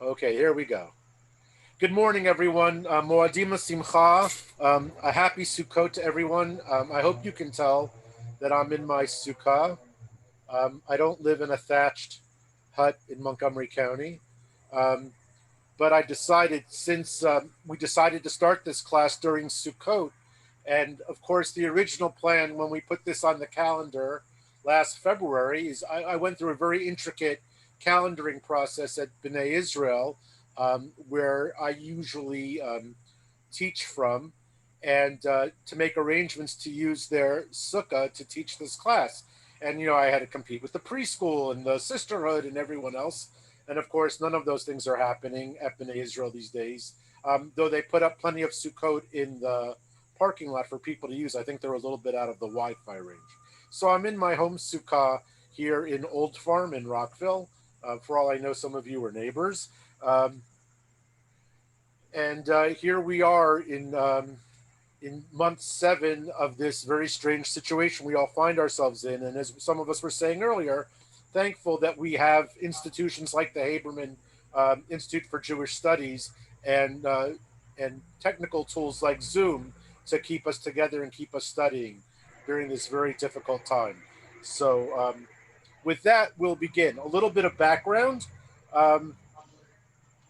Okay, here we go. Good morning, everyone. Moadima Simcha. A happy Sukkot to everyone. I hope you can tell that I'm in my sukkah. I don't live in a thatched hut in Montgomery County, um, but I decided since we decided to start this class during Sukkot, and of course the original plan when we put this on the calendar last February is I went through a very intricate calendaring process at B'nai Israel, where I usually teach from, and to make arrangements to use their sukkah to teach this class. And I had to compete with the preschool and the sisterhood and everyone else. And of course, none of those things are happening at B'nai Israel these days. Though they put up plenty of sukkot in the parking lot for people to use. I think they're a little bit out of the Wi-Fi range. So I'm in my home sukkah here in Old Farm in Rockville. For all I know, some of you are neighbors. Um, and here we are in month 7 of this very strange situation we all find ourselves in. And as some of us were saying earlier, thankful that we have institutions like the Haberman Institute for Jewish Studies and technical tools like Zoom to keep us together and keep us studying during this very difficult time. So, with that, we'll begin. A little bit of background. Um,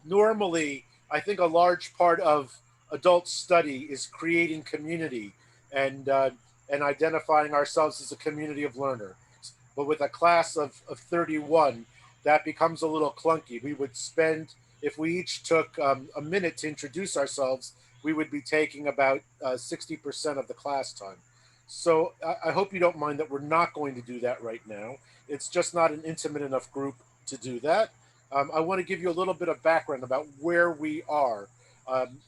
Normally, I think a large part of adult study is creating community and identifying ourselves as a community of learners. But with a class of 31, that becomes a little clunky. We would spend, if we each took a minute to introduce ourselves, we would be taking about 60% of the class time. So I hope you don't mind that we're not going to do that right now. It's just not an intimate enough group to do that. I want to give you a little bit of background about where we are,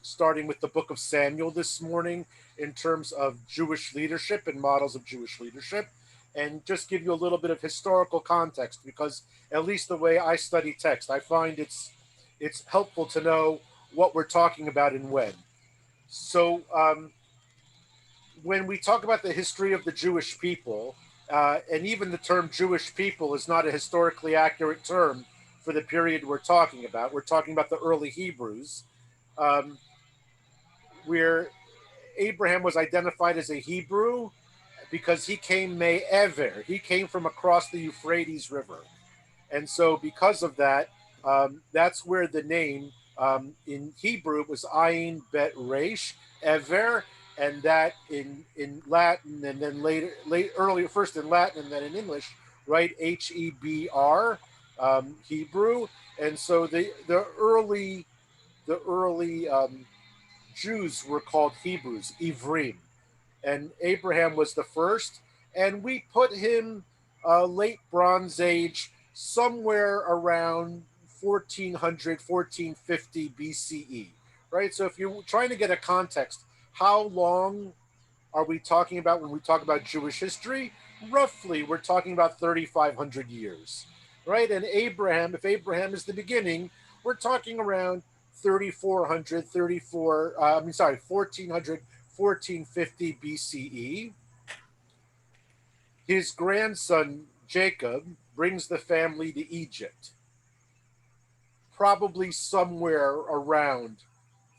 starting with the book of Samuel this morning in terms of Jewish leadership and models of Jewish leadership, and just give you a little bit of historical context because at least the way I study text, I find it's helpful to know what we're talking about and when. So, when we talk about the history of the Jewish people, and even the term Jewish people is not a historically accurate term for the period we're talking about. We're talking about the early Hebrews, um, where Abraham was identified as a Hebrew because he came Me'ever. He came from across the Euphrates River. And so, because of that, that's where the name in Hebrew was Ayin Bet Resh, Ever, and that in Latin, and then earlier, first in Latin and then in English, right? Hebr, Hebrew. And so the early Jews were called Hebrews, Ivrim, and Abraham was the first, and we put him late Bronze Age, somewhere around 1400, 1450 BCE, right? So if you're trying to get a context, how long are we talking about when we talk about Jewish history? Roughly, we're talking about 3,500 years, right? And Abraham, if Abraham is the beginning, we're talking around 3,400, 1400, 1450 BCE. His grandson, Jacob, brings the family to Egypt, probably somewhere around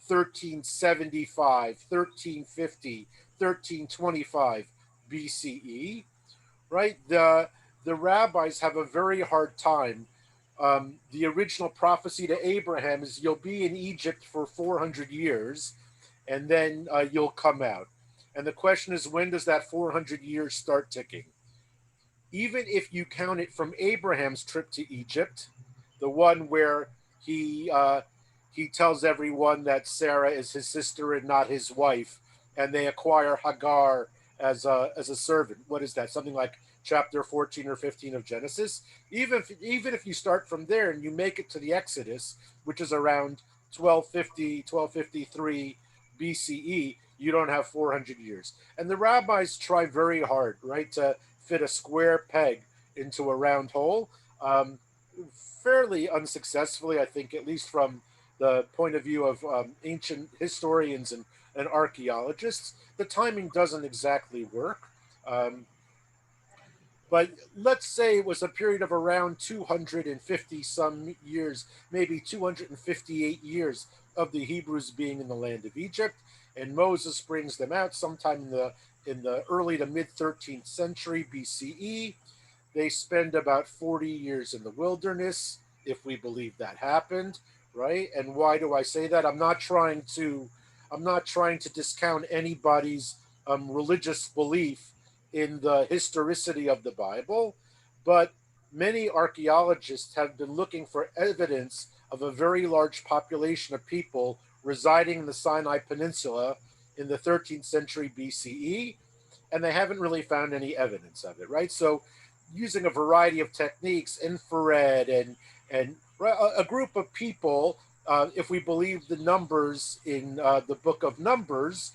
1375, 1350, 1325 BCE, right? The rabbis have a very hard time. The original prophecy to Abraham is you'll be in Egypt for 400 years and then you'll come out. And the question is, when does that 400 years start ticking? Even if you count it from Abraham's trip to Egypt, the one where he tells everyone that Sarah is his sister and not his wife, and they acquire Hagar as a servant. What is that? Something like chapter 14 or 15 of Genesis. Even if you start from there and you make it to the Exodus, which is around 1250, 1253 BCE, you don't have 400 years. And the rabbis try very hard, right, to fit a square peg into a round hole. Um, Fairly unsuccessfully, I think, at least from the point of view of ancient historians and archaeologists. The timing doesn't exactly work. Um, But let's say it was a period of around 250 some years, maybe 258 years of the Hebrews being in the land of Egypt, and Moses brings them out sometime in the early to mid 13th century BCE. They spend about 40 years in the wilderness, if we believe that happened, right? And why do I say that? I'm not trying to discount anybody's religious belief in the historicity of the Bible, but many archaeologists have been looking for evidence of a very large population of people residing in the Sinai Peninsula in the 13th century BCE, and they haven't really found any evidence of it, right? So, using a variety of techniques, infrared and a group of people, if we believe the numbers in the book of Numbers,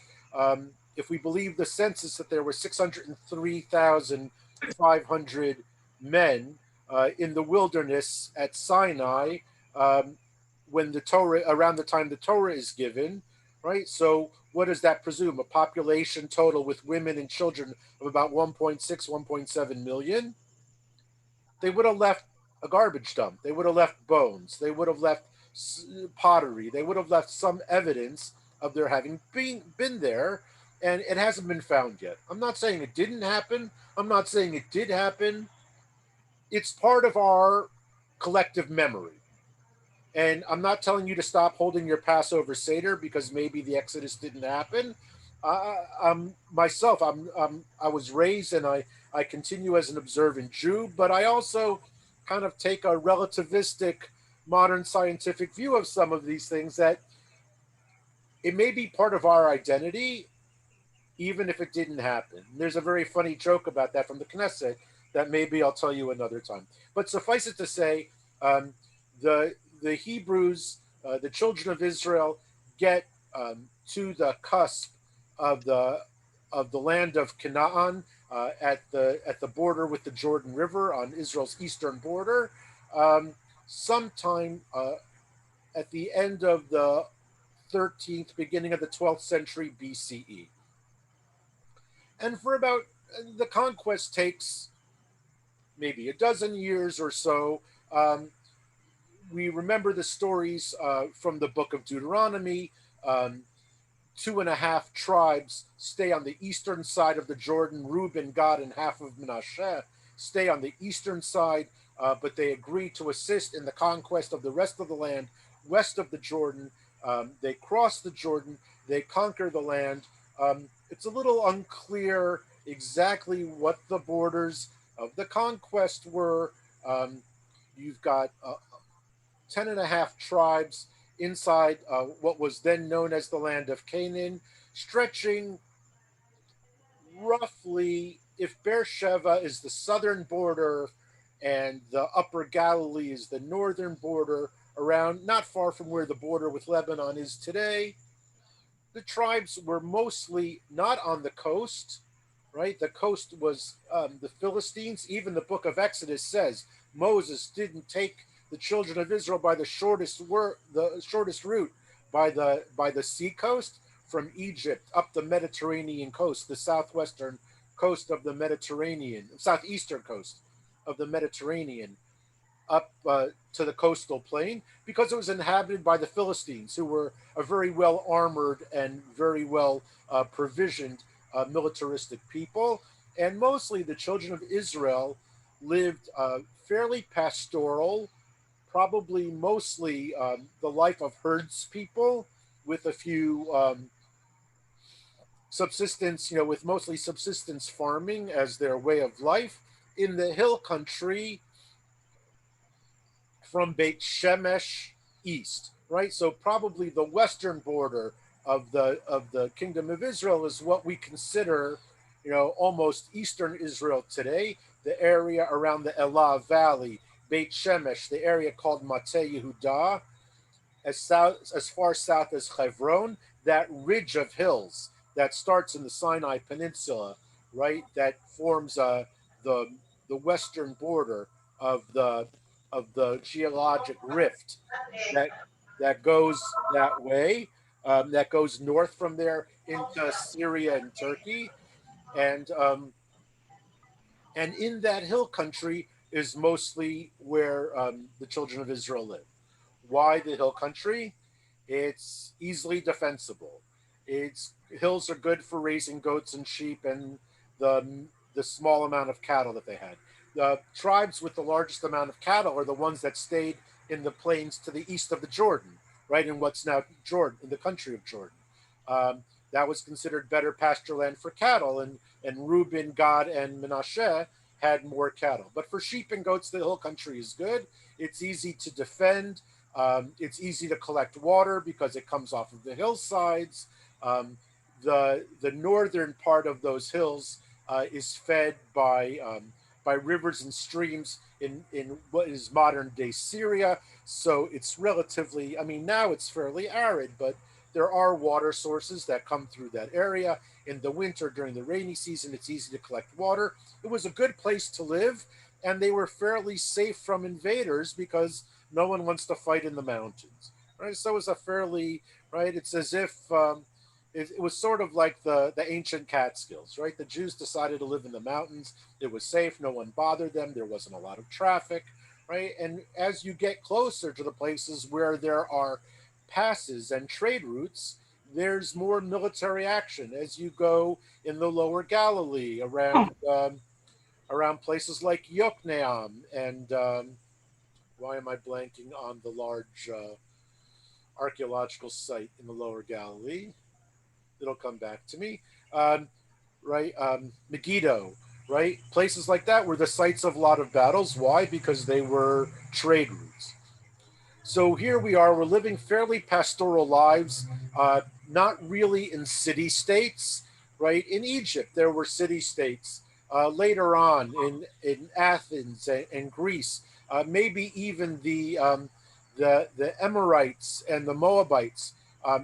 if we believe the census that there were 603,500 men in the wilderness at Sinai um, when the Torah, around the time the Torah is given, right? So what does that presume? A population total with women and children of about 1.6, 1.7 million. They would have left a garbage dump. They would have left bones. They would have left pottery. They would have left some evidence of their having been there, and it hasn't been found yet. I'm not saying it didn't happen. I'm not saying it did happen. It's part of our collective memory. And I'm not telling you to stop holding your Passover Seder because maybe the Exodus didn't happen. Myself, I was raised and I continue as an observant Jew, but I also kind of take a relativistic modern scientific view of some of these things that it may be part of our identity, even if it didn't happen. There's a very funny joke about that from the Knesset that maybe I'll tell you another time. But suffice it to say, um, the Hebrews, the children of Israel, get to the cusp of the land of Canaan at the border with the Jordan River on Israel's eastern border, um, sometime at the end of the 13th, beginning of the 12th century BCE. And for about the conquest takes maybe a dozen years or so. Um, we remember the stories from the book of Deuteronomy. Um, Two and a half tribes stay on the eastern side of the Jordan. Reuben, Gad, and half of Manasseh stay on the eastern side, but they agree to assist in the conquest of the rest of the land west of the Jordan. They cross the Jordan, they conquer the land. It's a little unclear exactly what the borders of the conquest were. Um, you've got 10 and a half tribes inside what was then known as the land of Canaan, stretching roughly, if Beersheba is the southern border and the upper Galilee is the northern border, around not far from where the border with Lebanon is today, the tribes were mostly not on the coast, right? The coast was the Philistines. Even the book of Exodus says Moses didn't take the children of Israel by the shortest route by the sea coast from Egypt up the Mediterranean coast, the southwestern coast of the Mediterranean, southeastern coast of the Mediterranean, up to the coastal plain because it was inhabited by the Philistines, who were a very well armored and very well provisioned militaristic people. And mostly the children of Israel lived fairly pastoral, probably mostly the life of herds people with a few subsistence, with mostly subsistence farming as their way of life in the hill country from Beit Shemesh east, right? So probably the western border of the kingdom of Israel is what we consider, almost eastern Israel today, the area around the Elah Valley, Beit Shemesh, the area called Mate Yehuda, as far south as Hebron, that ridge of hills that starts in the Sinai Peninsula, right? That forms the the western border of the geologic rift that that goes that way, that goes north from there into Syria and Turkey, and And in that hill country is mostly where the children of Israel live. Why the hill country? It's easily defensible. Its hills are good for raising goats and sheep and the small amount of cattle that they had. The tribes with the largest amount of cattle are the ones that stayed in the plains to the east of the Jordan, right in what's now Jordan, in the country of Jordan. That was considered better pasture land for cattle, and Reuben, Gad, and Menashe had more cattle. But for sheep and goats, the hill country is good. It's easy to defend. It's easy to collect water because it comes off of the hillsides. Um, the northern part of those hills is fed by rivers and streams in what is modern day Syria. So it's relatively, I mean, now it's fairly arid, but there are water sources that come through that area. In the winter, during the rainy season, it's easy to collect water. It was a good place to live, and they were fairly safe from invaders because no one wants to fight in the mountains, right? So it was a fairly, right. It's as if it was sort of like the ancient Catskills, right? The Jews decided to live in the mountains. It was safe. No one bothered them. There wasn't a lot of traffic, right? And as you get closer to the places where there are passes and trade routes, there's more military action as you go in the lower Galilee around places like Yokneam and why am I blanking on the large archaeological site in the lower Galilee? It'll come back to me. Um, right? Megiddo, right? Places like that were the sites of a lot of battles. Why? Because they were trade routes. So here we are, we're living fairly pastoral lives, not really in city states, right? In Egypt, there were city states. Later on, in Athens and Greece, maybe even the Emorites and the Moabites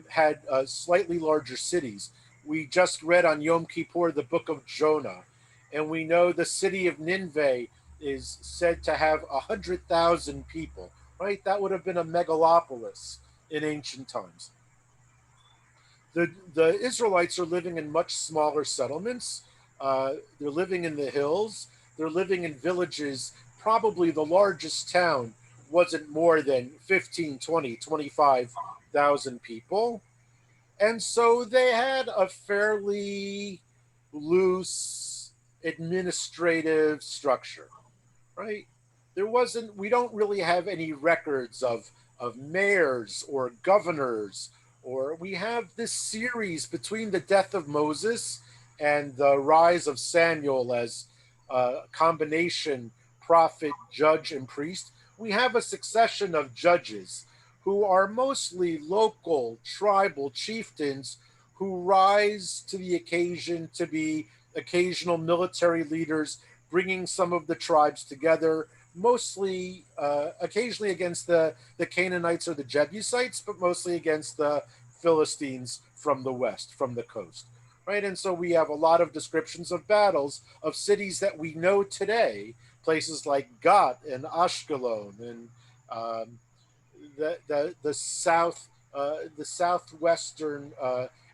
had slightly larger cities. We just read on Yom Kippur the book of Jonah, and we know the city of Nineveh is said to have 100,000 people, right? That would have been a megalopolis in ancient times. The Israelites are living in much smaller settlements. They're living in the hills. They're living in villages. Probably the largest town wasn't more than 15, 20, 25,000 people. And so they had a fairly loose administrative structure, right? We don't really have any records of mayors or governors, or we have this series between the death of Moses and the rise of Samuel as a combination prophet, judge, and priest. We have a succession of judges who are mostly local tribal chieftains who rise to the occasion to be occasional military leaders, bringing some of the tribes together, mostly occasionally against the Canaanites or the Jebusites, but mostly against the Philistines from the west, from the coast. Right. And so we have a lot of descriptions of battles of cities that we know today, places like Gat and Ashkelon and the southwestern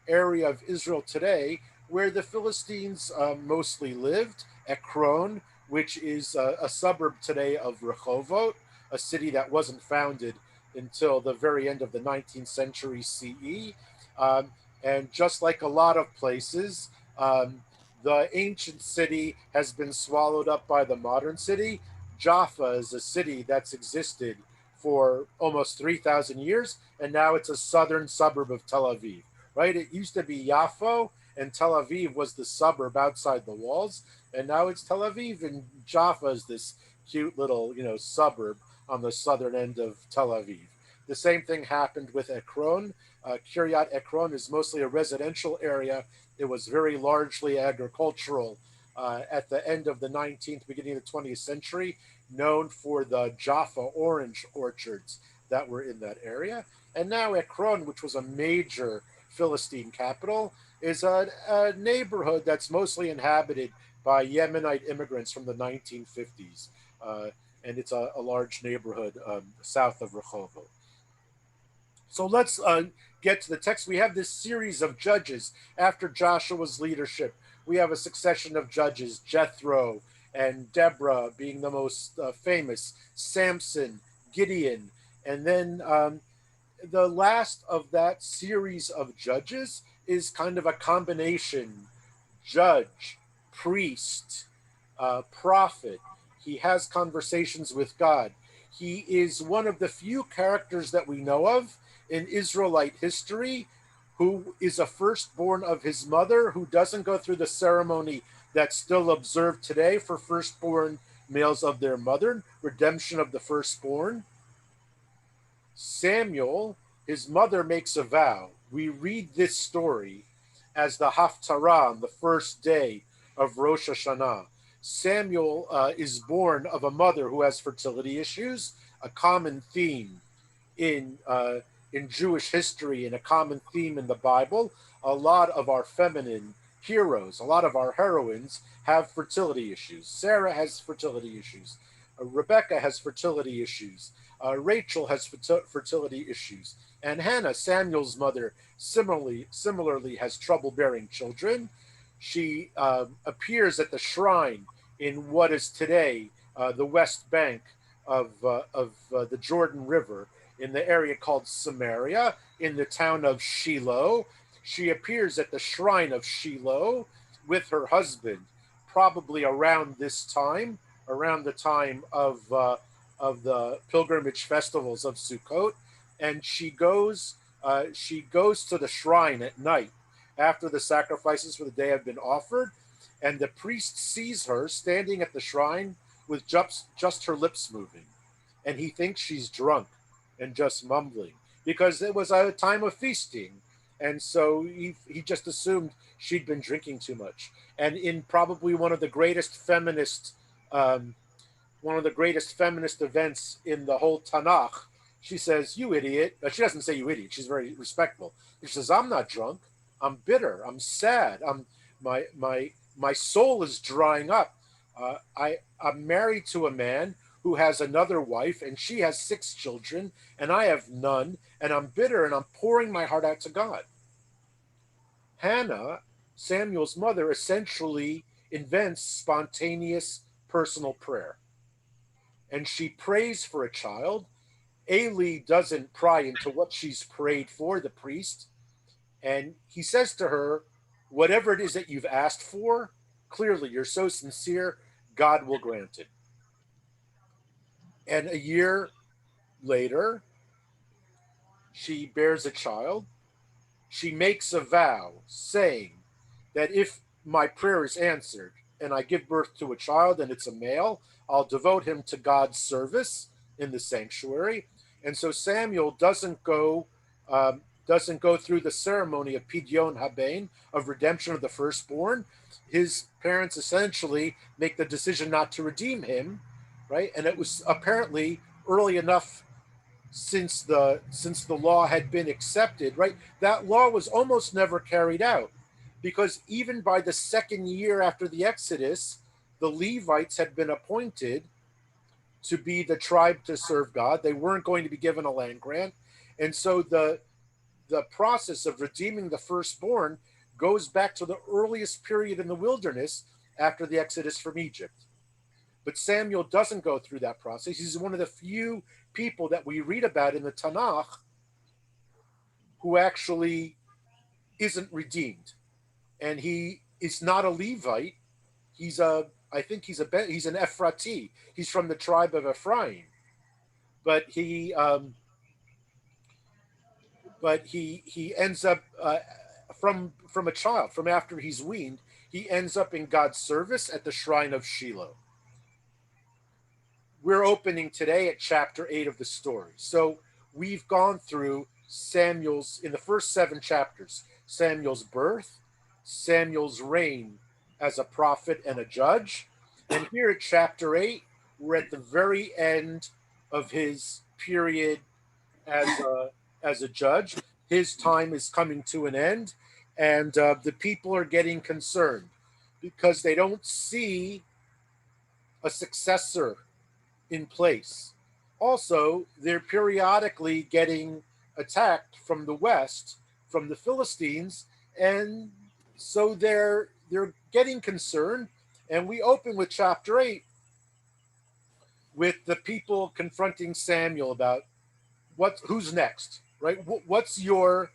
area of Israel today, where the Philistines mostly lived. Ekron, which is a suburb today of Rehovot, a city that wasn't founded until the very end of the 19th century CE. Um, and just like a lot of places, the ancient city has been swallowed up by the modern city. Jaffa is a city that's existed for almost 3,000 years, and now it's a southern suburb of Tel Aviv, right? It used to be Yaffo, and Tel Aviv was the suburb outside the walls, and now it's Tel Aviv, and Jaffa is this cute little, suburb on the southern end of Tel Aviv. The same thing happened with Ekron. Kiryat Ekron is mostly a residential area. It was very largely agricultural at the end of the 19th, beginning of the 20th century, known for the Jaffa orange orchards that were in that area. And now Ekron, which was a major Philistine capital, is a neighborhood that's mostly inhabited by Yemenite immigrants from the 1950s. And it's a large neighborhood south of Rehovot. So let's get to the text. We have this series of judges after Joshua's leadership. We have a succession of judges, Jethro and Deborah being the most famous, Samson, Gideon, and then the last of that series of judges is kind of a combination judge, priest, prophet. He has conversations with God. He is one of the few characters that we know of in Israelite history who is a firstborn of his mother, who doesn't go through the ceremony that's still observed today for firstborn males of their mother, redemption of the firstborn. Samuel, his mother makes a vow. We read this story as the Haftarah on the first day of Rosh Hashanah. Samuel is born of a mother who has fertility issues, a common theme in Jewish history and a common theme in the Bible. A lot of our feminine heroes, a lot of our heroines have fertility issues. Sarah has fertility issues. Rebecca has fertility issues. Rachel has fertility issues. And Hannah, Samuel's mother, similarly has trouble bearing children. She appears at the shrine in what is today the West Bank of the Jordan River in the area called Samaria, in the town of Shiloh. She appears at the shrine of Shiloh with her husband, probably around this time, around the time of the pilgrimage festivals of Sukkot, and she goes to the shrine at night after the sacrifices for the day have been offered, and the priest sees her standing at the shrine with just her lips moving, and he thinks she's drunk and just mumbling because it was a time of feasting. And so he just assumed she'd been drinking too much. And in probably um, one of the greatest feminist events in the whole Tanakh, she says, "You idiot." She doesn't say "you idiot." She's very respectful. She says, "I'm not drunk. I'm bitter. I'm sad. My soul is drying up. I'm married to a man who has another wife, and she has 6 children, and I have none, and I'm bitter, and I'm pouring my heart out to God." Hannah, Samuel's mother, essentially invents spontaneous personal prayer, and she prays for a child. Eli doesn't pry into what she's prayed for, the priest, and he says to her, "Whatever it is that you've asked for, clearly you're so sincere, God will grant it." And a year later, she bears a child. She makes a vow saying that if my prayer is answered and I give birth to a child and it's a male, I'll devote him to God's service in the sanctuary. And so Samuel doesn't go through the ceremony of Pidyon Haben, of redemption of the firstborn. His parents essentially make the decision not to redeem him, right? And it was apparently early enough since the law had been accepted, right? That law was almost never carried out because even by the second year after the Exodus, the Levites had been appointed to be the tribe to serve God. They weren't going to be given a land grant. And so the process of redeeming the firstborn goes back to the earliest period in the wilderness after the Exodus from Egypt. But Samuel doesn't go through that process. He's one of the few people that we read about in the Tanakh who actually isn't redeemed. And he is not a Levite. I think he's an Ephrati. He's from the tribe of Ephraim. But he ends up from a child, from after he's weaned, he ends up in God's service at the shrine of Shiloh. We're opening today at chapter 8 of the story. So we've gone through in the first 7 chapters, Samuel's birth, Samuel's reign as a prophet and a judge. And here at chapter 8, we're at the very end of his period as a judge. His time is coming to an end, and the people are getting concerned because they don't see a successor in place. Also, they're periodically getting attacked from the west, from the Philistines, and so they're getting concerned. And we open with chapter 8 with the people confronting Samuel about who's next, right? What's your,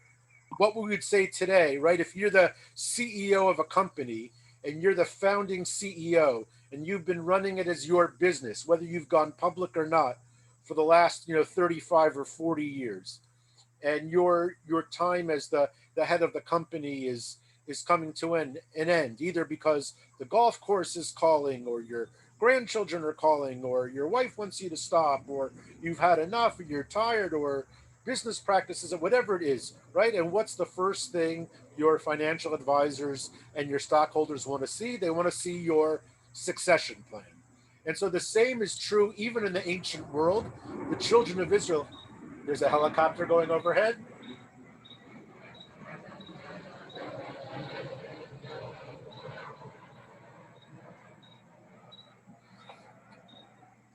what we would say today, right? If you're the CEO of a company and you're the founding CEO and you've been running it as your business, whether you've gone public or not, for the last 35 or 40 years, and your time as the head of the company is coming to an end, either because the golf course is calling, or your grandchildren are calling, or your wife wants you to stop, or you've had enough, or you're tired, or business practices, or whatever it is, right? And what's the first thing your financial advisors and your stockholders want to see? They want to see your succession plan. And so the same is true even in the ancient world. The children of Israel, there's a helicopter going overhead.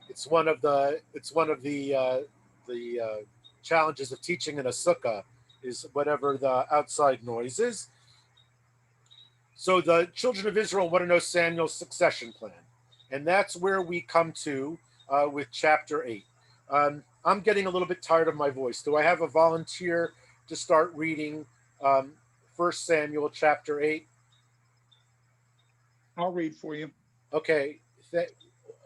It's one of the challenges of teaching in a sukkah is whatever the outside noise is. So the children of Israel want to know Samuel's succession plan, and that's where we come to with chapter 8. I'm getting a little bit tired of my voice. Do I have a volunteer to start reading 1 Samuel chapter 8? I'll read for you. Okay.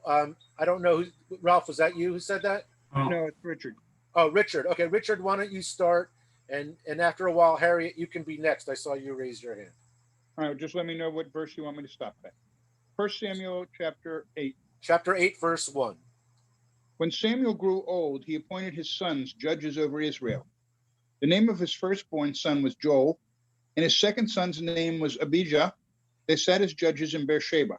I don't know. Ralph, was that you who said that? No, it's Richard. Oh, Richard. Okay, Richard, why don't you start? And after a while, Harriet, you can be next. I saw you raise your hand. All right, just let me know what verse you want me to stop at. 1 Samuel chapter 8. Chapter 8, verse 1. When Samuel grew old, he appointed his sons judges over Israel. The name of his firstborn son was Joel, and his second son's name was Abijah. They sat as judges in Beersheba.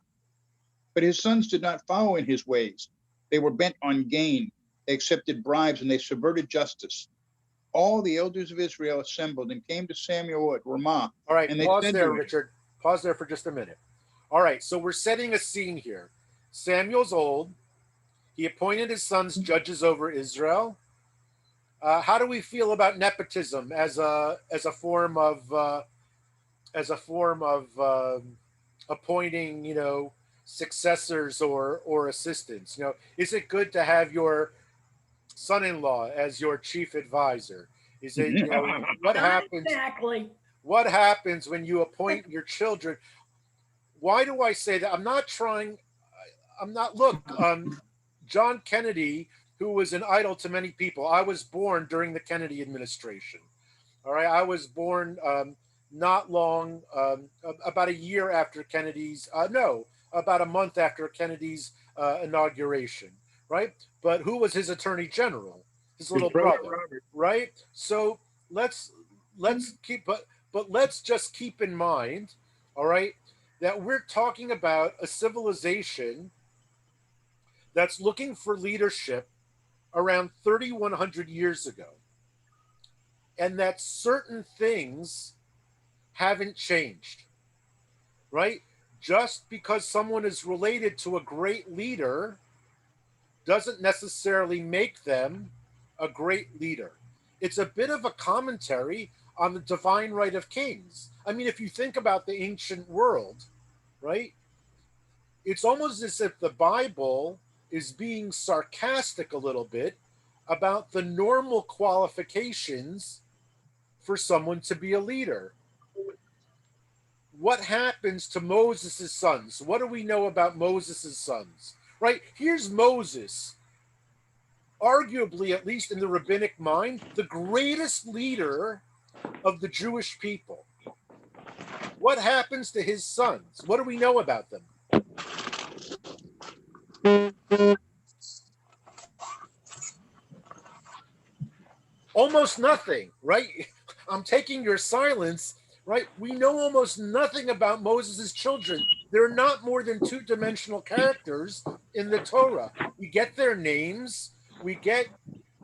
But his sons did not follow in his ways. They were bent on gain. They accepted bribes, and they subverted justice. All the elders of Israel assembled and came to Samuel at Ramah. All right, and they pause said there, to him, Richard. Pause there for just a minute. All right, so we're setting a scene here. Samuel's old. He appointed his sons judges over Israel. How do we feel about nepotism as a form of appointing successors or assistants? Is it good to have your son-in-law as your chief advisor? Is it what happens exactly? What happens when you appoint your children? Why do I say that? Look, John Kennedy, who was an idol to many people. I was born during the Kennedy administration. All right, I was born not long, about a year after Kennedy's, about a month after Kennedy's inauguration, right? But who was his attorney general? His little brother, Robert. right? So let's keep, but let's just keep in mind, all right, that we're talking about a civilization that's looking for leadership around 3,100 years ago, and that certain things haven't changed, right? Just because someone is related to a great leader doesn't necessarily make them a great leader. It's a bit of a commentary on the divine right of kings. I mean, if you think about the ancient world, right, it's almost as if the Bible is being sarcastic a little bit about the normal qualifications for someone to be a leader. What happens to Moses' sons? What do we know about Moses' sons? Right? Here's Moses, arguably, at least in the rabbinic mind, the greatest leader of the Jewish people. What happens to his sons? What do we know about them? Almost nothing, right? I'm taking your silence, right? We know almost nothing about Moses' children. They're not more than two-dimensional characters in the Torah. We get their names. We get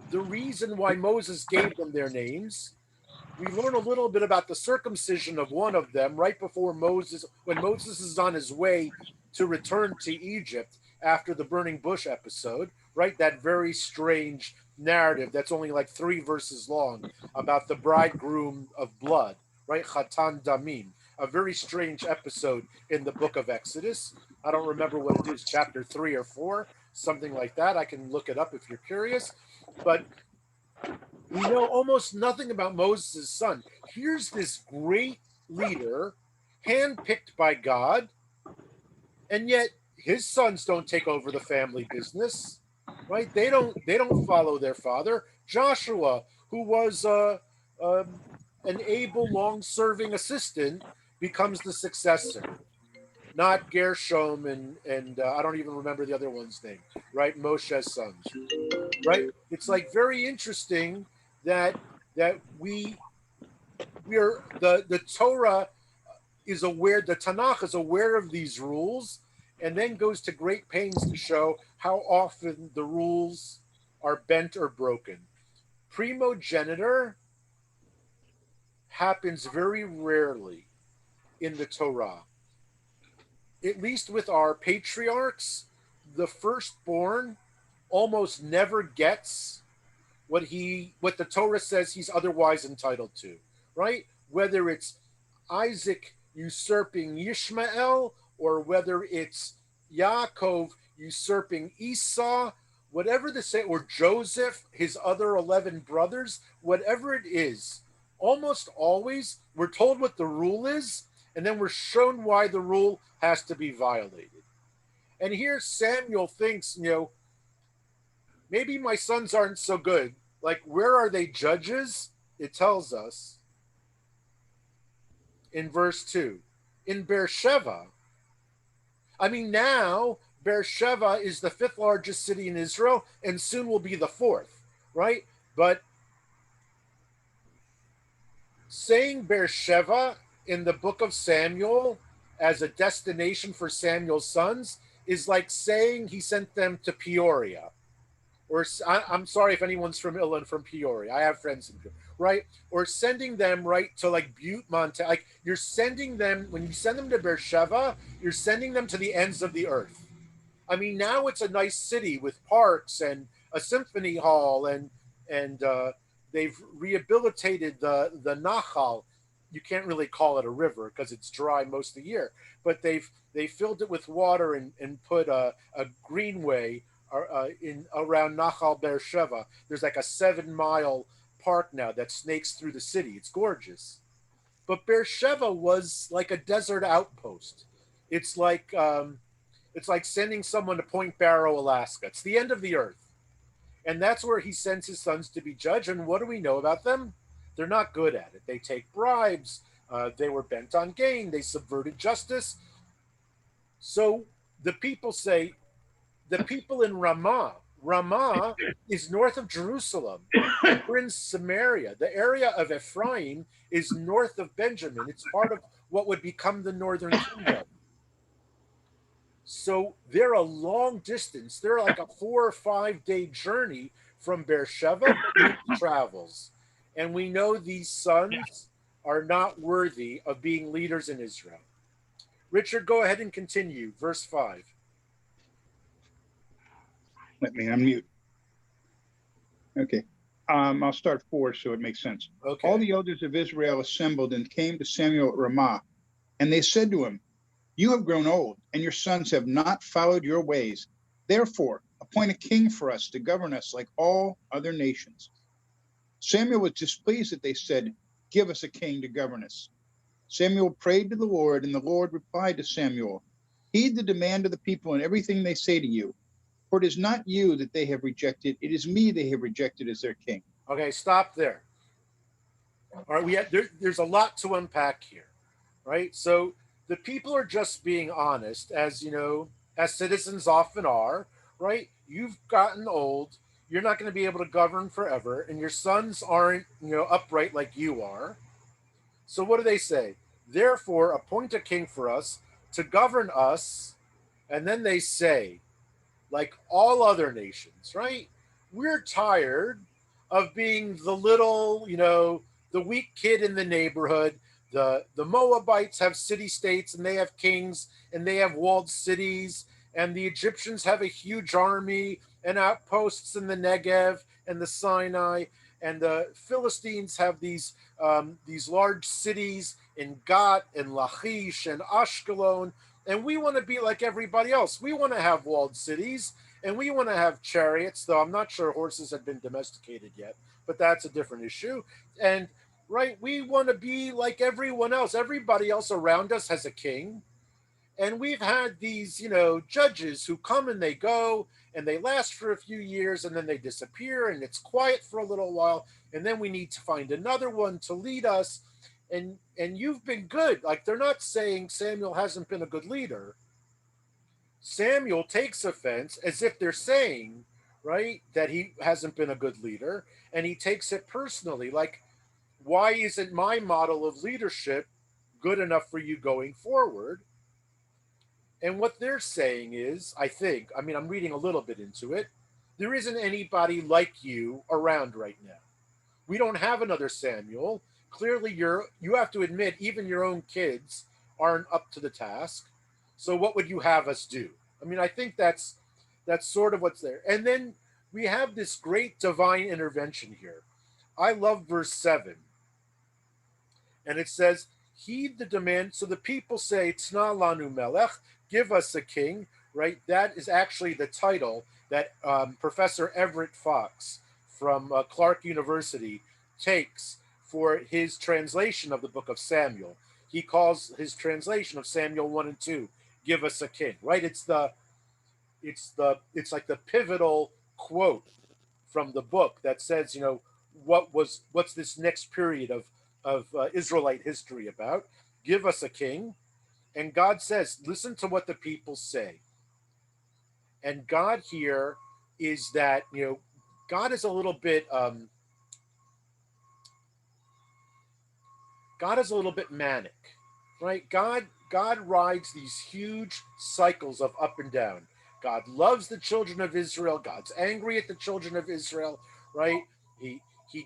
the reason why Moses gave them their names. We learn a little bit about the circumcision of one of them right before Moses, when Moses is on his way to return to Egypt after the burning bush episode, right? That very strange narrative that's only like 3 verses long about the bridegroom of blood, right? Chatan Damim. a very strange episode in the book of Exodus. I don't remember what it is, chapter 3 or 4, something like that. I can look it up if you're curious. But we know almost nothing about Moses' son. Here's this great leader, handpicked by God, and yet his sons don't take over the family business, right? They don't follow their father. Joshua, who was an able, long-serving assistant, becomes the successor. Not Gershom and I don't even remember the other one's name, right? Moshe's sons, right? It's like very interesting that we are the Torah is aware, the Tanakh is aware of these rules, and then goes to great pains to show how often the rules are bent or broken. Primogeniture happens very rarely in the Torah. At least with our patriarchs, the firstborn almost never gets what the Torah says he's otherwise entitled to, right? Whether it's Isaac usurping Ishmael, or whether it's Yaakov usurping Esau, whatever the say, or Joseph, his other 11 brothers, whatever it is, almost always we're told what the rule is, and then we're shown why the rule has to be violated. And here Samuel thinks, maybe my sons aren't so good. Like, where are they judges? It tells us in verse 2. In Beersheba, now Beersheba is the 5th largest city in Israel and soon will be the 4th, right? But saying Beersheba in the book of Samuel as a destination for Samuel's sons is like saying he sent them to Peoria. Or I'm sorry if anyone's from Illinois, from Peoria. I have friends in Peoria, right? Or sending them right to like Butte, Montana. Like, you're sending them, when you send them to Beersheba, you're sending them to the ends of the earth. Now it's a nice city with parks and a symphony hall, and they've rehabilitated the Nahal. You can't really call it a river because it's dry most of the year, but they filled it with water and put a greenway in around Nahal Beersheba. There's like a 7-mile park now that snakes through the city. It's gorgeous. But Beersheba was like a desert outpost. It's like sending someone to Point Barrow, Alaska. It's the end of the earth. And that's where he sends his sons to be judged. And what do we know about them? They're not good at it. They take bribes. They were bent on gain. They subverted justice. So the people say, the people in Ramah is north of Jerusalem. We're in Samaria. The area of Ephraim is north of Benjamin. It's part of what would become the northern kingdom. So they're a long distance. They're like a 4 or 5 day journey from Beersheba travels. And we know these sons are not worthy of being leaders in Israel. Richard, go ahead and continue. Verse 5. Let me unmute. Okay. I'll start 4 so it makes sense. Okay. All the elders of Israel assembled and came to Samuel at Ramah, and they said to him, "You have grown old, and your sons have not followed your ways. Therefore, appoint a king for us to govern us like all other nations." Samuel was displeased that they said, "Give us a king to govern us." Samuel prayed to the Lord, and the Lord replied to Samuel, "Heed the demand of the people in everything they say to you. For it is not you that they have rejected, it is me they have rejected as their king." Okay, stop there. All right, there's a lot to unpack here, right? So the people are just being honest, as as citizens often are, right? You've gotten old. You're not going to be able to govern forever, and your sons aren't, upright like you are. So what do they say? Therefore, appoint a king for us to govern us. And then they say, like all other nations, right? We're tired of being the little, the weak kid in the neighborhood. The Moabites have city states and they have kings and they have walled cities, and the Egyptians have a huge army and outposts in the Negev and the Sinai. and the Philistines have these large cities in Gat and Lachish and Ashkelon, and we want to be like everybody else. We want to have walled cities, and we want to have chariots, though I'm not sure horses have been domesticated yet, but that's a different issue. And right, we want to be like everyone else. Everybody else around us has a king, and we've had these, judges who come and they go, and they last for a few years, and then they disappear, and it's quiet for a little while, and then we need to find another one to lead us. And you've been good. Like, they're not saying Samuel hasn't been a good leader. Samuel takes offense as if they're saying, right, that he hasn't been a good leader, and he takes it personally. Like, why isn't my model of leadership good enough for you going forward? And what they're saying is, I think, I mean, I'm reading a little bit into it, there isn't anybody like you around right now. We don't have another Samuel. Clearly, you have to admit, even your own kids aren't up to the task. So what would you have us do? I mean, I think that's sort of what's there. And then we have this great divine intervention here. I love verse 7. And it says, heed the demand. So the people say, Tna lanu melech, give us a king, right? That is actually the title that Professor Everett Fox from Clark University takes for his translation of the book of Samuel. He calls his translation of Samuel 1 and 2, give us a king, right? It's like the pivotal quote from the book that says, what's this next period of Israelite history about? Give us a king. And God says, listen to what the people say. And God here is that, God is a little bit, God is a little bit manic, right? God rides these huge cycles of up and down. God loves the children of Israel. God's angry at the children of Israel, right? He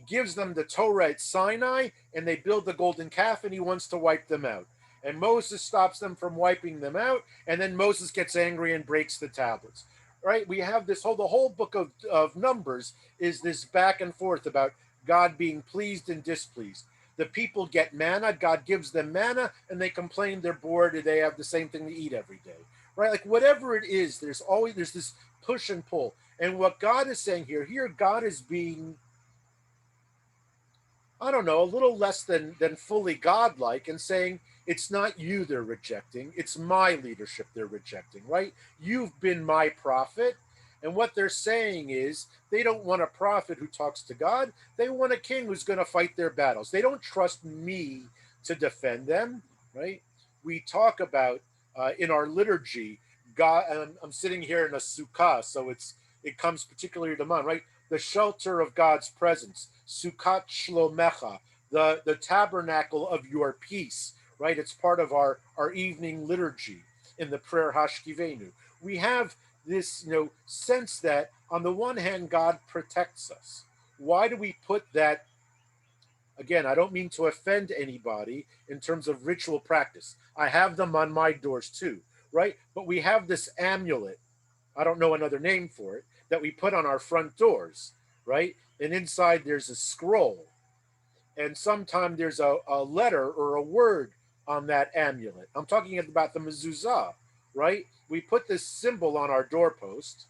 gives them the Torah at Sinai, and they build the golden calf, and he wants to wipe them out. And Moses stops them from wiping them out, and then Moses gets angry and breaks the tablets. Right? We have the whole book of Numbers is this back and forth about God being pleased and displeased. The people get manna, God gives them manna, and they complain they're bored, and they have the same thing to eat every day. Right? Like, whatever it is, there's this push and pull. And what God is saying here, God is being, I don't know, a little less than fully godlike, and saying, it's not you they're rejecting, it's my leadership they're rejecting, right? You've been my prophet. And what they're saying is, they don't want a prophet who talks to God. They want a king who's going to fight their battles. They don't trust me to defend them, right? We talk about in our liturgy, God. I'm sitting here in a sukkah, so it comes particularly to mind, right? The shelter of God's presence, Sukkot Shlomecha, the tabernacle of your peace, right? It's part of our evening liturgy in the prayer Hashkivenu. We have this, sense that on the one hand, God protects us. Why do we put that? Again, I don't mean to offend anybody in terms of ritual practice. I have them on my doors too, right? But we have this amulet, I don't know another name for it, that we put on our front doors, right? And inside there's a scroll. And sometimes there's a letter or a word on that amulet. I'm talking about the mezuzah, right? We put this symbol on our doorpost.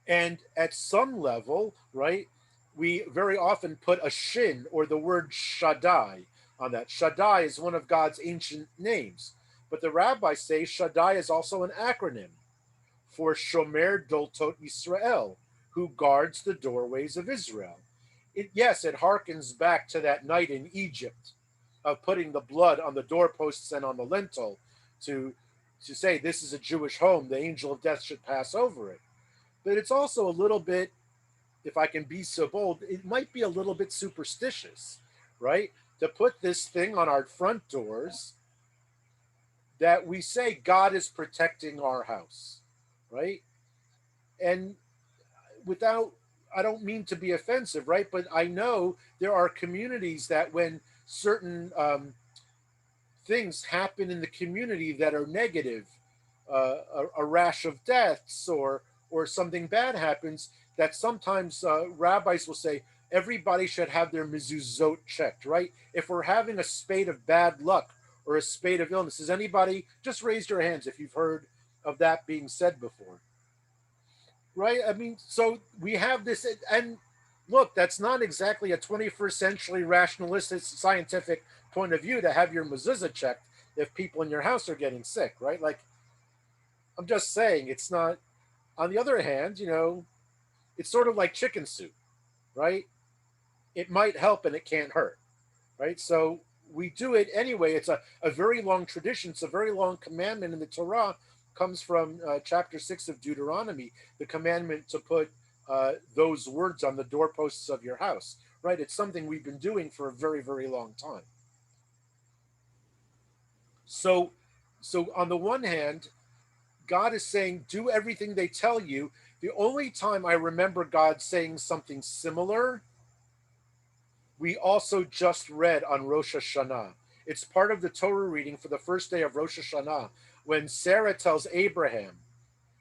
And at some level, right, we very often put a shin or the word Shaddai on that. Shaddai is one of God's ancient names. But the rabbis say Shaddai is also an acronym for Shomer Doltot Yisrael, who guards the doorways of Israel. Yes, it harkens back to that night in Egypt of putting the blood on the doorposts and on the lintel to say this is a Jewish home, the angel of death should pass over it. But it's also a little bit, if I can be so bold, it might be a little bit superstitious, right? To put this thing on our front doors that we say God is protecting our house, right? And I don't mean to be offensive, right? But I know there are communities that when certain things happen in the community that are negative, a rash of deaths or something bad happens, that sometimes rabbis will say, everybody should have their mezuzot checked, right? If we're having a spate of bad luck or a spate of illness, does anybody just raise your hands if you've heard of that being said before? Right? I mean, so we have this, and look, that's not exactly a 21st century rationalistic scientific point of view to have your mezuzah checked if people in your house are getting sick, right? Like, I'm just saying, it's not. On the other hand, it's sort of like chicken soup, right? It might help and it can't hurt, right? So we do it anyway. It's a very long tradition. It's a very long commandment in the Torah. Comes from chapter 6 of Deuteronomy, the commandment to put those words on the doorposts of your house, right? It's something we've been doing for a very, very long time. So on the one hand, God is saying, do everything they tell you. The only time I remember God saying something similar, we also just read on Rosh Hashanah. It's part of the Torah reading for the first day of Rosh Hashanah, when Sarah tells Abraham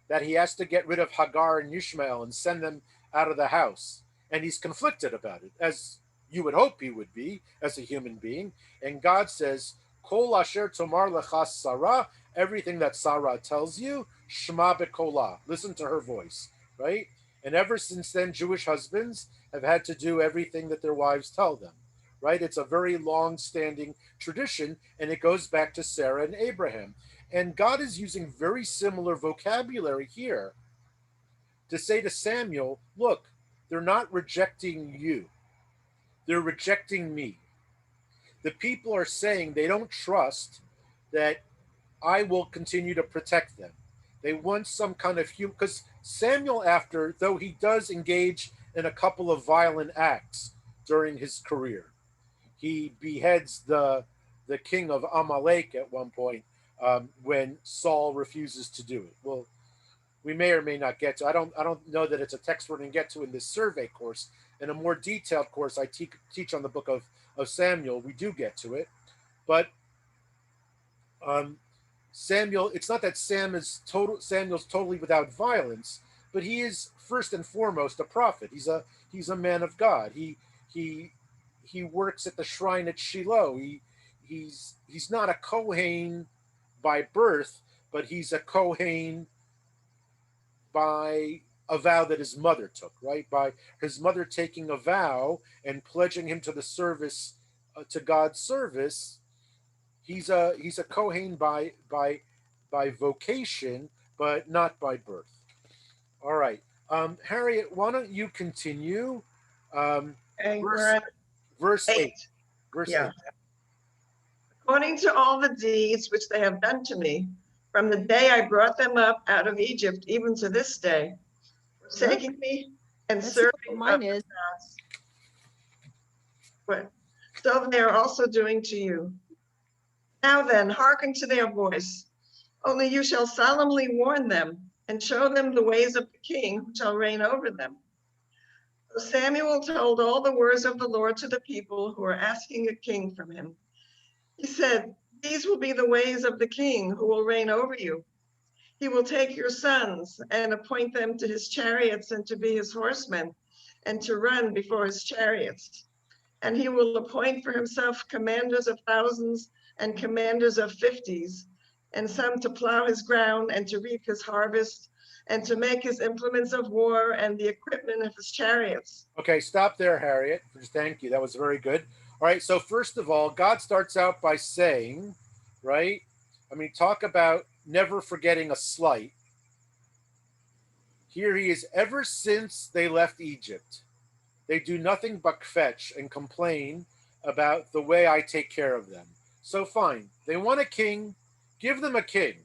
that he has to get rid of Hagar and Ishmael and send them out of the house. And he's conflicted about it, as you would hope he would be as a human being. And God says, Kol asher tomar lecha Sarah, everything that Sarah tells you, shema bekolah, listen to her voice, right? And ever since then, Jewish husbands have had to do everything that their wives tell them, right? It's a very long-standing tradition, and it goes back to Sarah and Abraham. And God is using very similar vocabulary here to say to Samuel, look, they're not rejecting you. They're rejecting me. The people are saying they don't trust that I will continue to protect them. They want some kind of human, because Samuel, though he does engage in a couple of violent acts during his career, he beheads the king of Amalek at one point when Saul refuses to do it. Well, we may or may not get to. I don't know that it's a text we're going to get to in this survey course. In a more detailed course I teach on the book of Samuel, we do get to it. But Samuel, it's not that Samuel's totally without violence, but he is first and foremost a prophet. He's a man of God. He works at the shrine at Shiloh. He's not a Kohen by birth, but he's a Kohen by a vow that his mother took, right? By his mother taking a vow and pledging him to the service, to God's service. He's a Kohen by vocation, but not by birth. All right, Harriet, why don't you continue? Verse 8. Verse 8. According to all the deeds which they have done to me, from the day I brought them up out of Egypt, even to this day, forsaking me and serving mine is. gods. But so they are also doing to you. Now then, hearken to their voice. Only you shall solemnly warn them and show them the ways of the king who shall reign over them. So Samuel told all the words of the Lord to the people who are asking a king from him. He said, these will be the ways of the king who will reign over you. He will take your sons and appoint them to his chariots and to be his horsemen and to run before his chariots. And he will appoint for himself commanders of thousands and commanders of 50s, and some to plow his ground and to reap his harvest and to make his implements of war and the equipment of his chariots. Okay, stop there, Harriet. Thank you. That was very good. All right, so first of all, God starts out by saying, right? I mean, talk about never forgetting a slight. Here he is, ever since they left Egypt, they do nothing but kvetch and complain about the way I take care of them. So fine, they want a king, give them a king.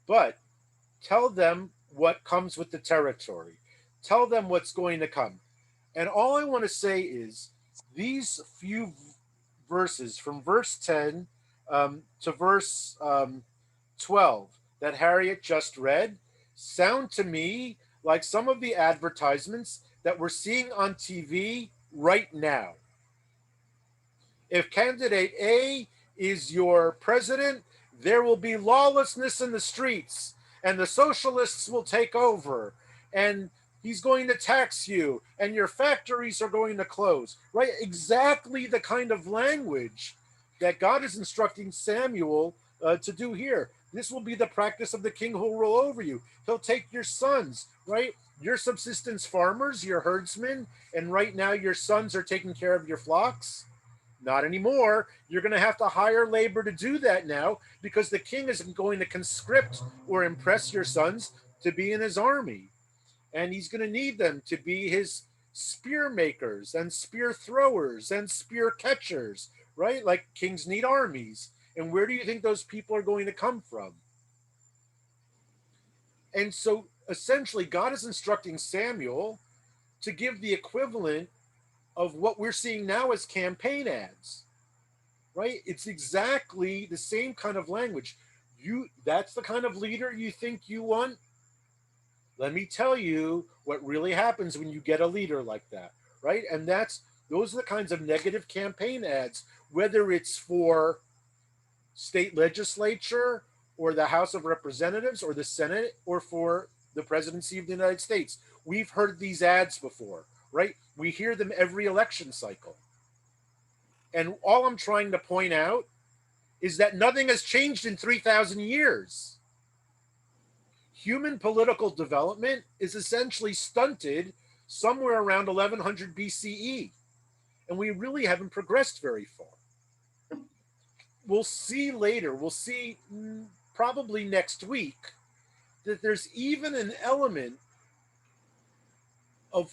But tell them what comes with the territory. Tell them what's going to come. And all I want to say is these few verses from verse 10 to verse 12 that Harriet just read sound to me like some of the advertisements that we're seeing on TV right now. If candidate A is your president, there will be lawlessness in the streets and the socialists will take over and He's going to tax you, and your factories are going to close, right? Exactly the kind of language that God is instructing Samuel to do here. This will be the practice of the king who will rule over you. He'll take your sons, right? Your subsistence farmers, your herdsmen, and right now your sons are taking care of your flocks. Not anymore. You're going to have to hire labor to do that now because the king isn't going to conscript or impress your sons to be in his army. And he's going to need them to be his spear makers and spear throwers and spear catchers, right? Like kings need armies. And where do you think those people are going to come from? And so essentially, God is instructing Samuel to give the equivalent of what we're seeing now as campaign ads, right? It's exactly the same kind of language. That's the kind of leader you think you want? Let me tell you what really happens when you get a leader like that, right? And those are the kinds of negative campaign ads, whether it's for state legislature or the House of Representatives or the Senate or for the presidency of the United States. We've heard these ads before, right? We hear them every election cycle. And all I'm trying to point out is that nothing has changed in 3,000 years. Human political development is essentially stunted somewhere around 1100 BCE. And we really haven't progressed very far. We'll see later, we'll see probably next week, that there's even an element of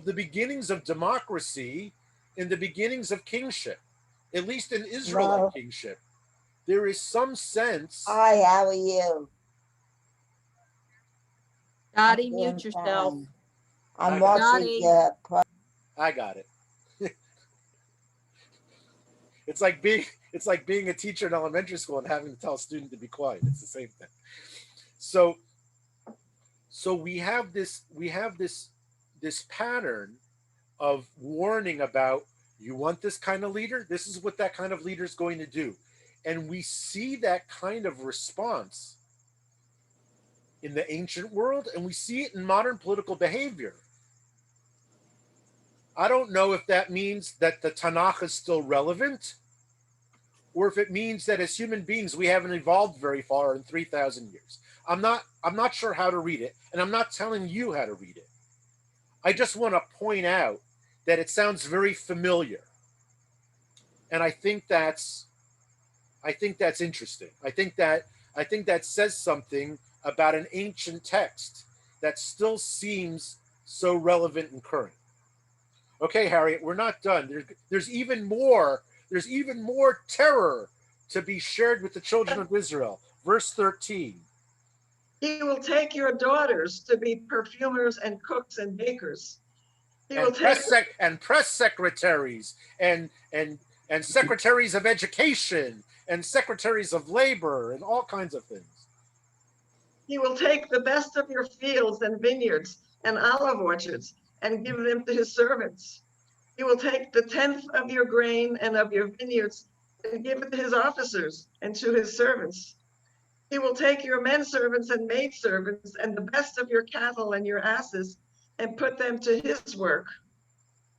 the beginnings of democracy in the beginnings of kingship, at least in Israelite kingship. There is some sense. Hi, how are you? Dottie, I'm doing mute yourself. fine. I'm I watching got the I got it. It's like being a teacher in elementary school and having to tell a student to be quiet. It's the same thing. So we have this pattern of warning about, you want this kind of leader? This is what that kind of leader is going to do. And we see that kind of response in the ancient world, and we see it in modern political behavior. I don't know if that means that the Tanakh is still relevant, or if it means that as human beings we haven't evolved very far in 3,000 years. I'm not sure how to read it, and I'm not telling you how to read it. I just want to point out that it sounds very familiar. And I think that's interesting. I think that says something about an ancient text that still seems so relevant and current. Okay, Harriet, we're not done. There's even more terror to be shared with the children of Israel. Verse 13. He will take your daughters to be perfumers and cooks and bakers. He will take press secretaries and secretaries of education and secretaries of labor and all kinds of things. He will take the best of your fields and vineyards and olive orchards and give them to his servants. He will take the 10th of your grain and of your vineyards and give it to his officers and to his servants. He will take your men servants and maid servants and the best of your cattle and your asses and put them to his work.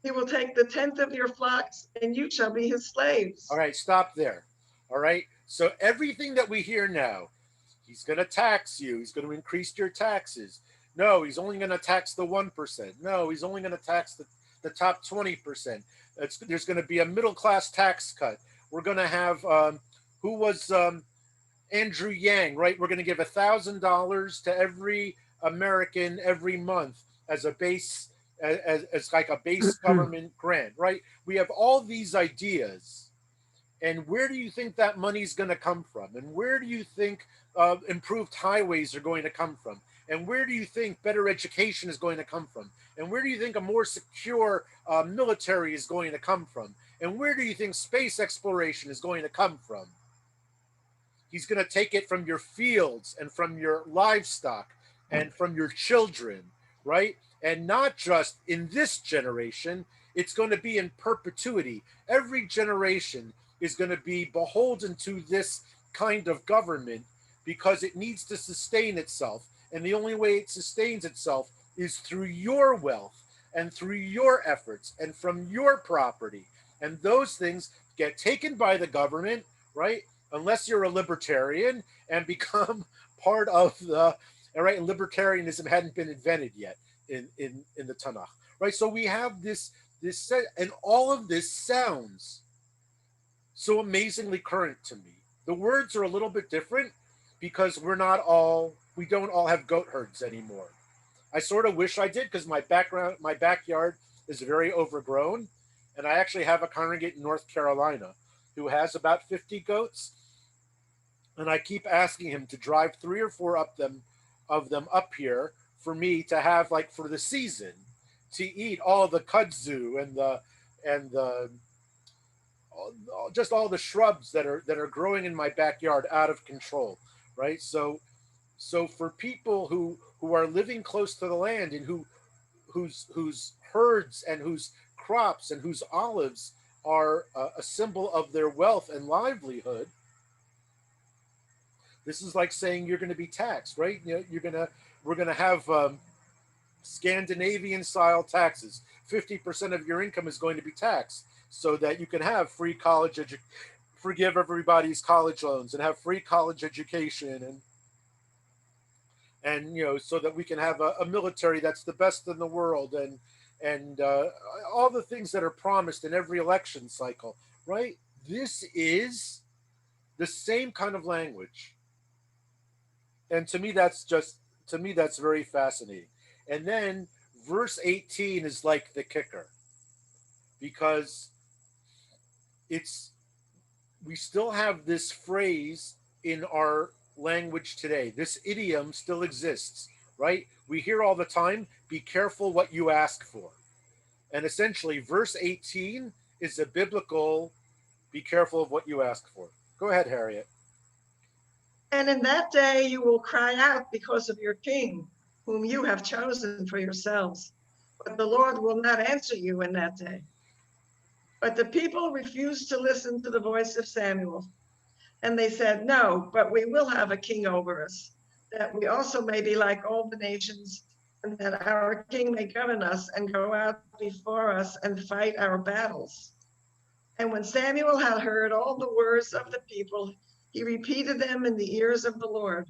He will take the 10th of your flocks and you shall be his slaves. All right, stop there. All right. So everything that we hear now, he's going to tax you. He's going to increase your taxes. No, he's only going to tax the 1%. No, he's only going to tax the top 20%. There's going to be a middle-class tax cut. We're going to have, Andrew Yang, right? We're going to give $1,000 to every American every month as a base, as like a base government grant, right? We have all these ideas. And where do you think that money is going to come from? And where do you think improved highways are going to come from? And where do you think better education is going to come from? And where do you think a more secure military is going to come from? And where do you think space exploration is going to come from? He's going to take it from your fields and from your livestock and from your children, right? And not just in this generation, it's going to be in perpetuity. Every generation is going to be beholden to this kind of government because it needs to sustain itself. And the only way it sustains itself is through your wealth and through your efforts and from your property. And those things get taken by the government, right? Unless you're a libertarian and become part of the, all right, libertarianism hadn't been invented yet in the Tanakh, right? So we have this, and all of this sounds so amazingly current to me. The words are a little bit different because we don't all have goat herds anymore. I sort of wish I did because my backyard is very overgrown, and I actually have a congregant in North Carolina who has about 50 goats, and I keep asking him to drive 3 or 4 of them up here for me to have, like, for the season, to eat all the kudzu and the just all the shrubs that are growing in my backyard out of control, right? So for people who are living close to the land and whose herds and whose crops and whose olives are a symbol of their wealth and livelihood, this is like saying you're going to be taxed, right? You know, we're going to have Scandinavian style taxes. 50% of your income is going to be taxed so that you can have free college forgive everybody's college loans and have free college education and you know, so that we can have a military that's the best in the world and all the things that are promised in every election cycle, right? This is the same kind of language, and to me that's very fascinating. And then verse 18 is like the kicker because it's we still have this phrase in our language today. This idiom still exists, right? We hear all the time, be careful what you ask for. And essentially, verse 18 is a biblical, be careful of what you ask for. Go ahead, Harriet. And in that day you will cry out because of your king, whom you have chosen for yourselves. But the Lord will not answer you in that day. But the people refused to listen to the voice of Samuel. And they said, no, but we will have a king over us, that we also may be like all the nations, and that our king may govern us and go out before us and fight our battles. And when Samuel had heard all the words of the people, he repeated them in the ears of the Lord.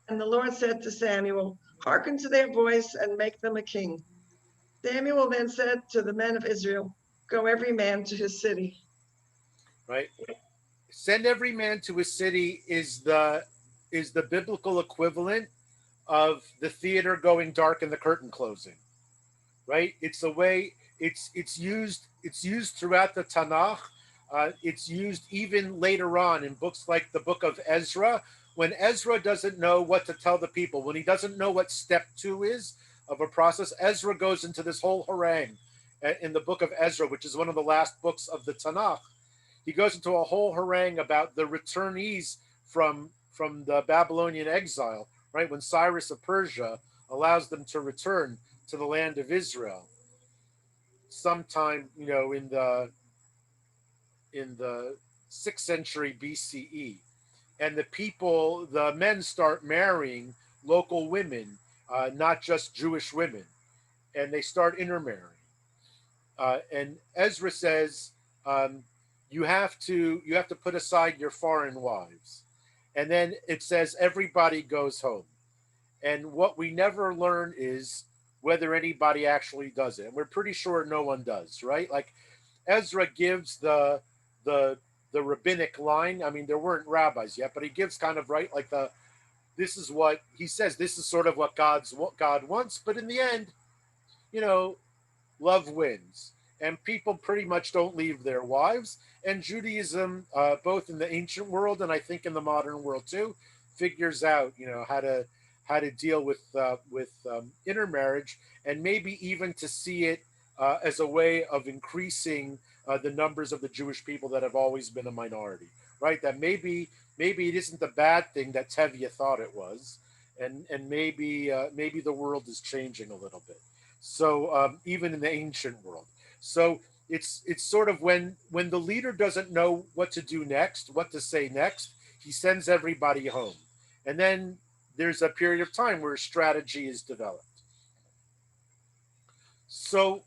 And the Lord said to Samuel, hearken to their voice and make them a king. Samuel then said to the men of Israel, go every man to his city. Right? Send every man to his city is the biblical equivalent of the theater going dark and the curtain closing. Right? It's the way it's used throughout the Tanakh. It's used even later on in books like the book of Ezra, when Ezra doesn't know what to tell the people, when he doesn't know what step 2 is of a process. Ezra goes into this whole harangue in the book of Ezra, which is one of the last books of the Tanakh. He goes into a whole harangue about the returnees from the Babylonian exile, right? When Cyrus of Persia allows them to return to the land of Israel sometime, you know, in the 6th century BCE. And the men start marrying local women, not just Jewish women, and they start intermarrying. And Ezra says, you have to put aside your foreign wives. And then it says everybody goes home. And what we never learn is whether anybody actually does it. And we're pretty sure no one does, right? Like Ezra gives the rabbinic line. I mean, there weren't rabbis yet, but he gives kind of, right, like this is what he says, this is sort of what God wants. But in the end, you know, love wins. And people pretty much don't leave their wives. And Judaism, both in the ancient world and I think in the modern world too, figures out, you know, how to deal with intermarriage, and maybe even to see it as a way of increasing the numbers of the Jewish people that have always been a minority, right? That maybe it isn't the bad thing that Tevye thought it was, and maybe the world is changing a little bit. So even in the ancient world, so it's sort of when the leader doesn't know what to do next, what to say next, he sends everybody home, and then there's a period of time where a strategy is developed. So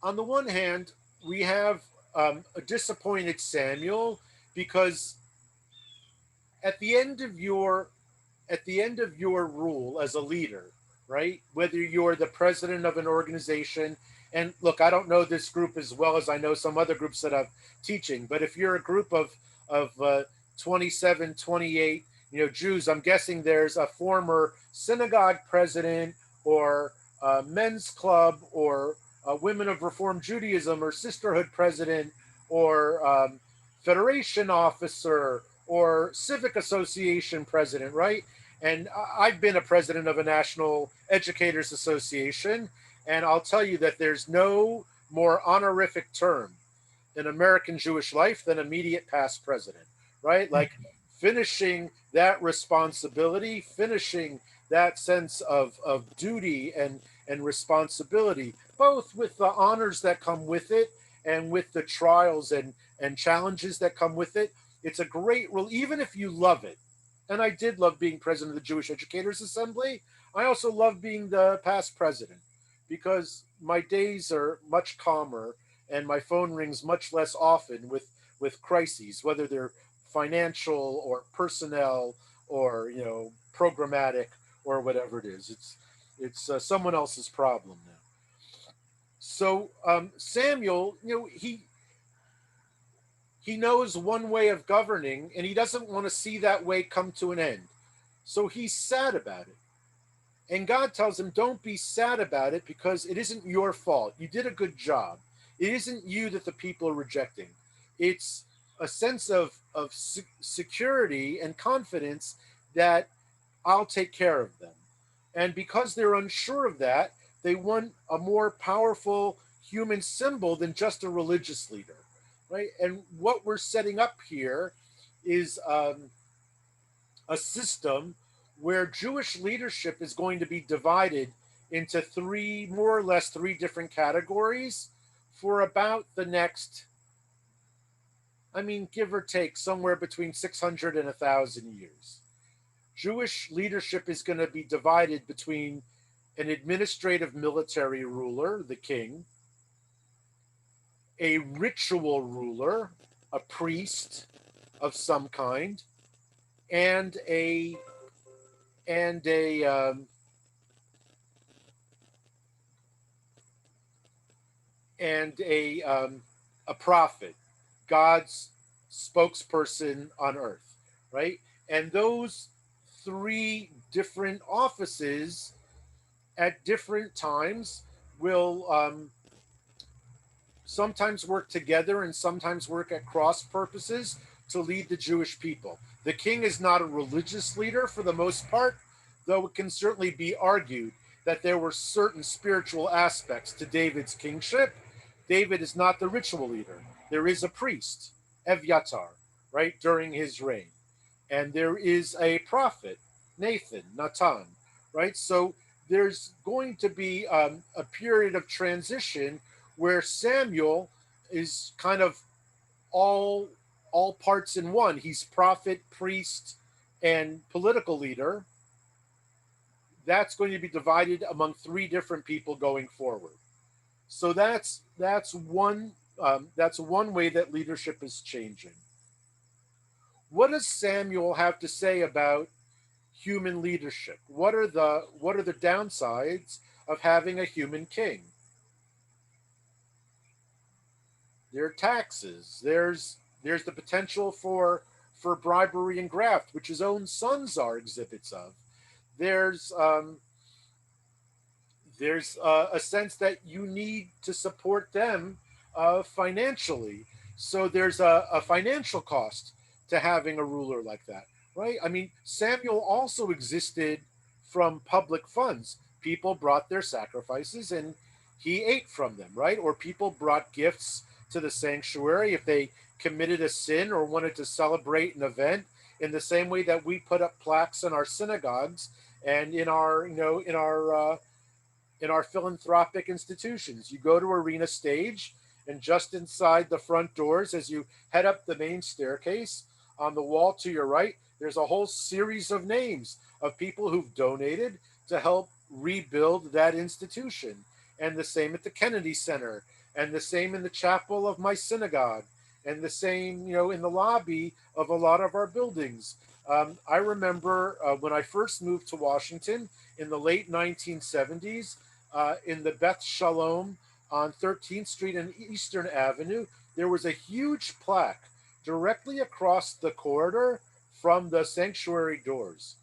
on the one hand, we have a disappointed Samuel because at the end of your rule as a leader, right? Whether you're the president of an organization, and look, I don't know this group as well as I know some other groups that I'm teaching, but if you're a group of 27, 28, Jews, I'm guessing there's a former synagogue president or a men's club or a Women of Reform Judaism or Sisterhood president or federation officer or civic association president, right? And I've been a president of a national educators association, and I'll tell you that there's no more honorific term in American Jewish life than immediate past president, right? Like finishing that responsibility, finishing that sense of duty and responsibility, both with the honors that come with it and with the trials and challenges that come with it. It's a great role, even if you love it. And I did love being president of the Jewish Educators Assembly. I also love being the past president because my days are much calmer and my phone rings much less often with crises, whether they're financial or personnel or programmatic or whatever it is. It's someone else's problem now. So Samuel, he knows one way of governing and he doesn't want to see that way come to an end. So he's sad about it. And God tells him, don't be sad about it because it isn't your fault. You did a good job. It isn't you that the people are rejecting. It's a sense of security and confidence that I'll take care of them. And because they're unsure of that, they want a more powerful human symbol than just a religious leader, right? And what we're setting up here is a system where Jewish leadership is going to be divided into more or less three different categories for about the next, give or take, somewhere between 600 and 1,000 years. Jewish leadership is going to be divided between an administrative military ruler, the king, a ritual ruler, a priest of some kind, and a prophet, God's spokesperson on earth, right? And those three different offices at different times will sometimes work together and sometimes work at cross purposes to lead the Jewish people. The king is not a religious leader for the most part, though it can certainly be argued that there were certain spiritual aspects to David's kingship. David is not the ritual leader. There is a priest, Evyatar, right, during his reign. And there is a prophet, Natan, right? So there's going to be a period of transition where Samuel is kind of all parts in one. He's prophet, priest, and political leader. That's going to be divided among three different people going forward. So that's one way that leadership is changing. What does Samuel have to say about human leadership? What are the downsides of having a human king? There are taxes. There's the potential for bribery and graft, which his own sons are exhibits of. There's a sense that you need to support them financially. So there's a financial cost to having a ruler like that, right? Samuel also existed from public funds. People brought their sacrifices and he ate from them, right? Or people brought gifts to the sanctuary if they committed a sin or wanted to celebrate an event, in the same way that we put up plaques in our synagogues and in our philanthropic institutions. You go to Arena Stage, and just inside the front doors, as you head up the main staircase, on the wall to your right, there's a whole series of names of people who've donated to help rebuild that institution. and the same at the Kennedy Center, and the same in the chapel of my synagogue, and the same, in the lobby of a lot of our buildings. I remember when I first moved to Washington in the late 1970s, in the Beth Shalom on 13th Street and Eastern Avenue, there was a huge plaque directly across the corridor from the sanctuary doors.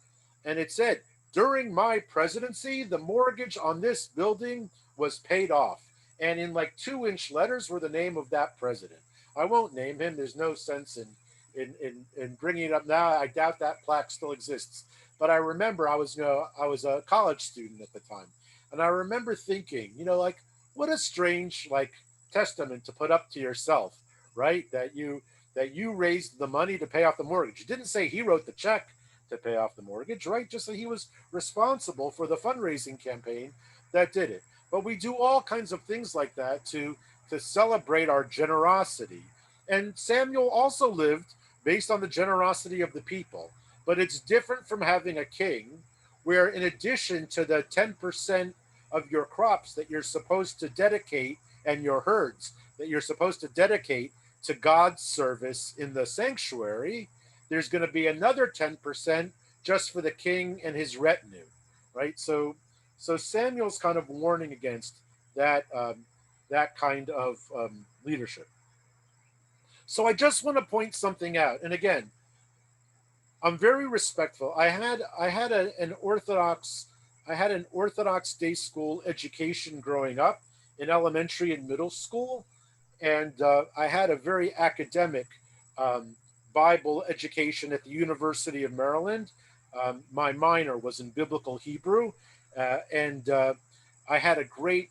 And it said, during my presidency, the mortgage on this building was paid off. And in like 2-inch letters were the name of that president. I won't name him. There's no sense in bringing it up now. I doubt that plaque still exists. But I remember I was a college student at the time. And I remember thinking, like, what a strange testament to put up to yourself, right? That you raised the money to pay off the mortgage. It didn't say he wrote the check to pay off the mortgage, right? Just that he was responsible for the fundraising campaign that did it. But we do all kinds of things like that to celebrate our generosity. And Samuel also lived based on the generosity of the people. But it's different from having a king where, in addition to the 10% of your crops that you're supposed to dedicate and your herds that you're supposed to dedicate to God's service in the sanctuary, there's going to be another 10% just for the king and his retinue, right? So Samuel's kind of warning against that kind of leadership. So I just want to point something out, and again, I'm very respectful. I had an Orthodox day school education growing up in elementary and middle school, and I had a very academic Bible education at the University of Maryland. My minor was in biblical Hebrew, and I had a great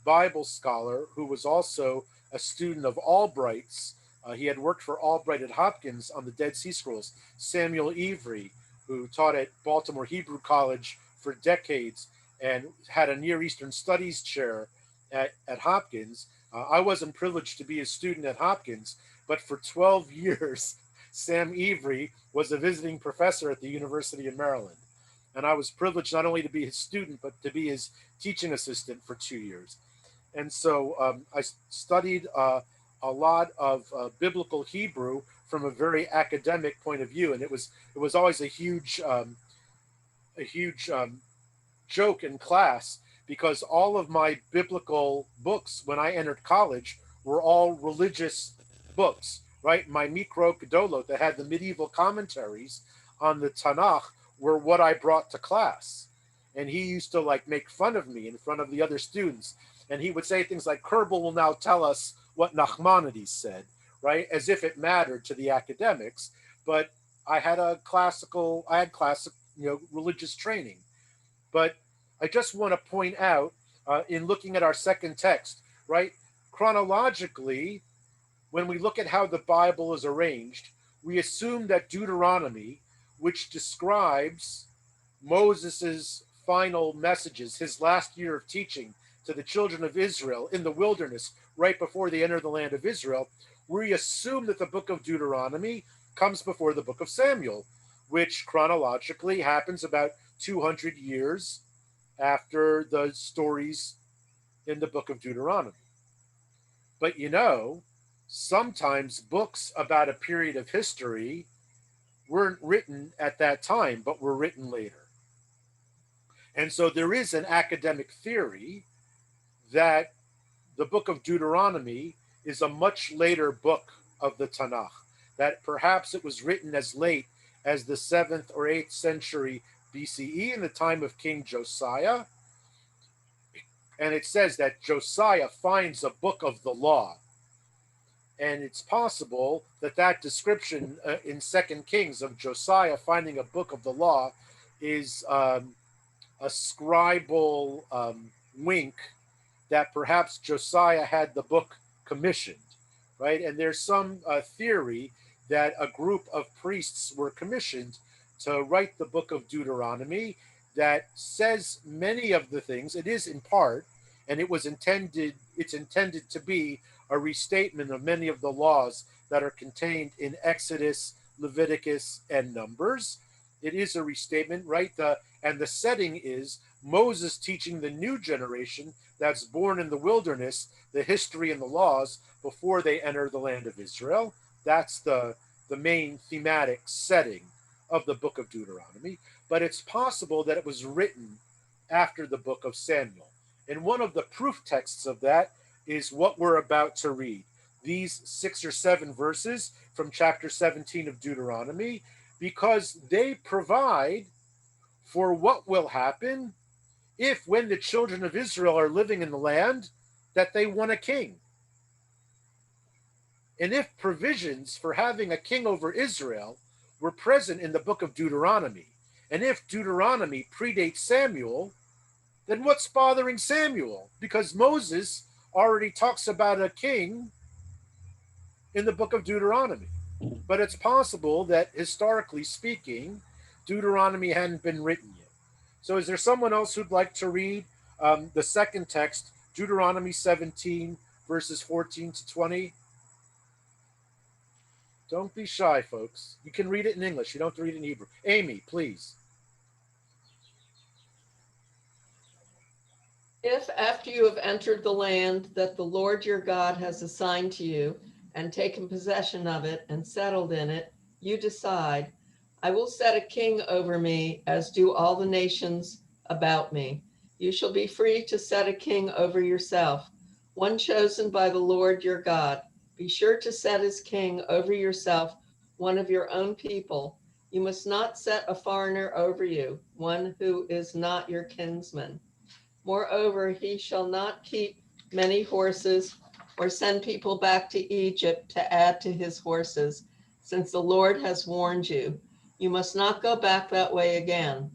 Bible scholar who was also a student of Albright's. He had worked for Albright at Hopkins on the Dead Sea Scrolls, Samuel Avery, who taught at Baltimore Hebrew College for decades and had a Near Eastern Studies chair at Hopkins. I wasn't privileged to be a student at Hopkins, but for 12 years, Sam Avery was a visiting professor at the University of Maryland. And I was privileged not only to be his student, but to be his teaching assistant for 2 years. And so I studied a lot of biblical Hebrew from a very academic point of view. And it was always a huge joke in class, because all of my biblical books when I entered college were all religious books, right? My Mikro Gedolot that had the medieval commentaries on the Tanakh were what I brought to class. And he used to make fun of me in front of the other students. And he would say things like, Kerbal will now tell us what Nachmanides said, right? As if it mattered to the academics. But I had classic, religious training. But I just want to point out, in looking at our second text, right? Chronologically, when we look at how the Bible is arranged, we assume that Deuteronomy, which describes Moses's final messages, his last year of teaching to the children of Israel in the wilderness, right before they enter the land of Israel, we assume that the book of Deuteronomy comes before the book of Samuel, which chronologically happens about 200 years after the stories in the book of Deuteronomy. But sometimes books about a period of history weren't written at that time, but were written later. And so there is an academic theory that the book of Deuteronomy is a much later book of the Tanakh, that perhaps it was written as late as the 7th or 8th century BCE in the time of King Josiah. And it says that Josiah finds a book of the law. And it's possible that description in 2 Kings of Josiah finding a book of the law is a scribal wink that perhaps Josiah had the book commissioned, right? And there's some theory that a group of priests were commissioned to write the book of Deuteronomy that says many of the things. It is in part, and it's intended to be a restatement of many of the laws that are contained in Exodus, Leviticus, and Numbers. It is a restatement, right? And the setting is Moses teaching the new generation that's born in the wilderness, the history and the laws before they enter the land of Israel. That's the main thematic setting of the book of Deuteronomy. But it's possible that it was written after the book of Samuel. And one of the proof texts of that is what we're about to read. These 6 or 7 verses from chapter 17 of Deuteronomy, because they provide for what will happen if, when the children of Israel are living in the land, that they want a king. And if provisions for having a king over Israel were present in the book of Deuteronomy, and if Deuteronomy predates Samuel, then what's bothering Samuel? Because Moses already talks about a king in the book of Deuteronomy. But it's possible that, historically speaking, Deuteronomy hadn't been written yet. So is there someone else who'd like to read the second text, Deuteronomy 17, verses 14 to 20? Don't be shy, folks. You can read it in English. You don't have to read it in Hebrew. Amy, please. If after you have entered the land that the Lord your God has assigned to you and taken possession of it and settled in it, you decide, I will set a king over me as do all the nations about me. You shall be free to set a king over yourself, one chosen by the Lord your God. Be sure to set as king over yourself one of your own people. You must not set a foreigner over you, one who is not your kinsman. Moreover, he shall not keep many horses or send people back to Egypt to add to his horses, since the Lord has warned you. You must not go back that way again.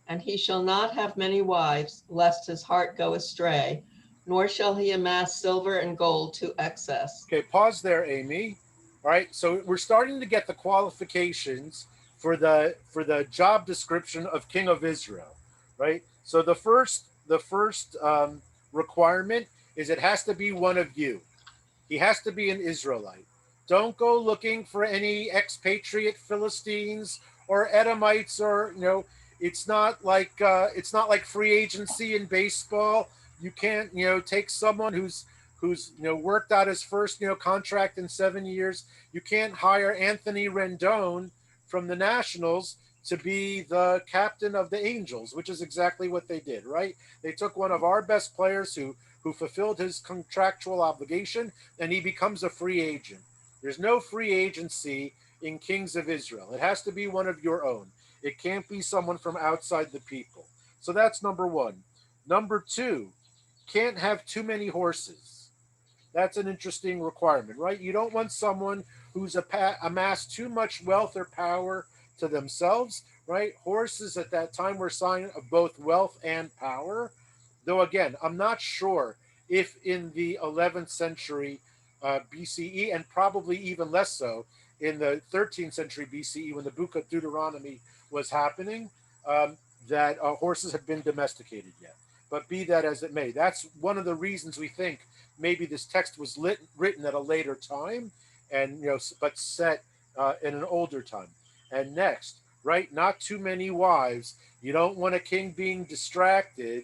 And he shall not have many wives, lest his heart go astray, nor shall he amass silver and gold to excess. Okay, pause there, Amy. All right, so we're starting to get the qualifications for the job description of King of Israel, right? So the first requirement is it has to be one of you. He has to be an Israelite. Don't go looking for any expatriate Philistines or Edomites, or it's not like free agency in baseball. You can't take someone who's worked out his first contract in 7 years. You can't hire Anthony Rendon from the Nationals to be the captain of the Angels, which is exactly what they did, right? They took one of our best players who fulfilled his contractual obligation, and he becomes a free agent. There's no free agency in Kings of Israel. It has to be one of your own. It can't be someone from outside the people. So that's number one. Number two, can't have too many horses. That's an interesting requirement, right? You don't want someone who's amassed too much wealth or power to themselves, right? Horses at that time were a sign of both wealth and power. Though again, I'm not sure if in the 11th century BCE, and probably even less so in the 13th century BCE, when the book of Deuteronomy was happening, that horses had been domesticated yet. But be that as it may, that's one of the reasons we think maybe this text was written at a later time, and but set in an older time. And next, right, not too many wives. You don't want a king being distracted,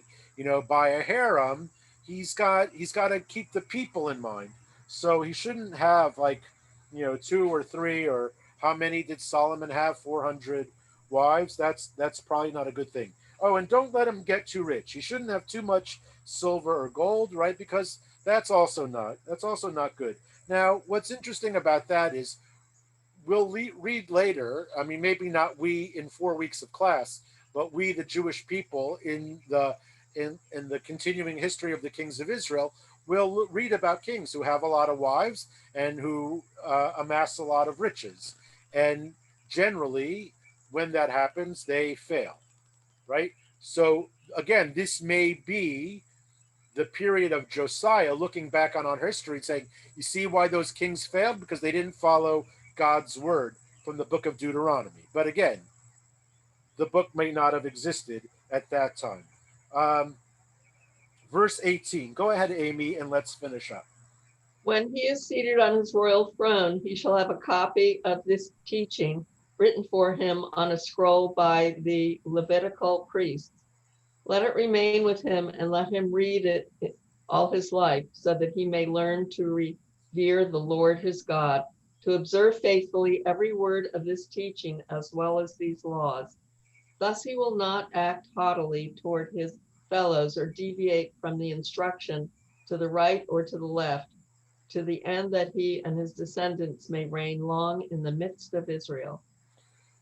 by a harem. He's got to keep the people in mind. So he shouldn't have 2 or 3, or how many did Solomon have? 400 wives. That's probably not a good thing. Oh, and don't let him get too rich. He shouldn't have too much silver or gold, right? Because that's also not good. Now, what's interesting about that is we'll read later. I mean, maybe not we in 4 weeks of class, but we, the Jewish people, in the continuing history of the kings of Israel, will read about kings who have a lot of wives and who amass a lot of riches. And generally, when that happens, they fail, right? So again, this may be the period of Josiah, looking back on our history, saying, you see why those kings failed? Because they didn't follow God's word from the book of Deuteronomy. But again, the book may not have existed at that time. Verse 18. Go ahead, Amy, and let's finish up. When he is seated on his royal throne, he shall have a copy of this teaching written for him on a scroll by the Levitical priests. Let it remain with him, and let him read it all his life, so that he may learn to revere the Lord his God, to observe faithfully every word of this teaching as well as these laws. Thus he will not act haughtily toward his fellows or deviate from the instruction to the right or to the left, to the end that he and his descendants may reign long in the midst of Israel.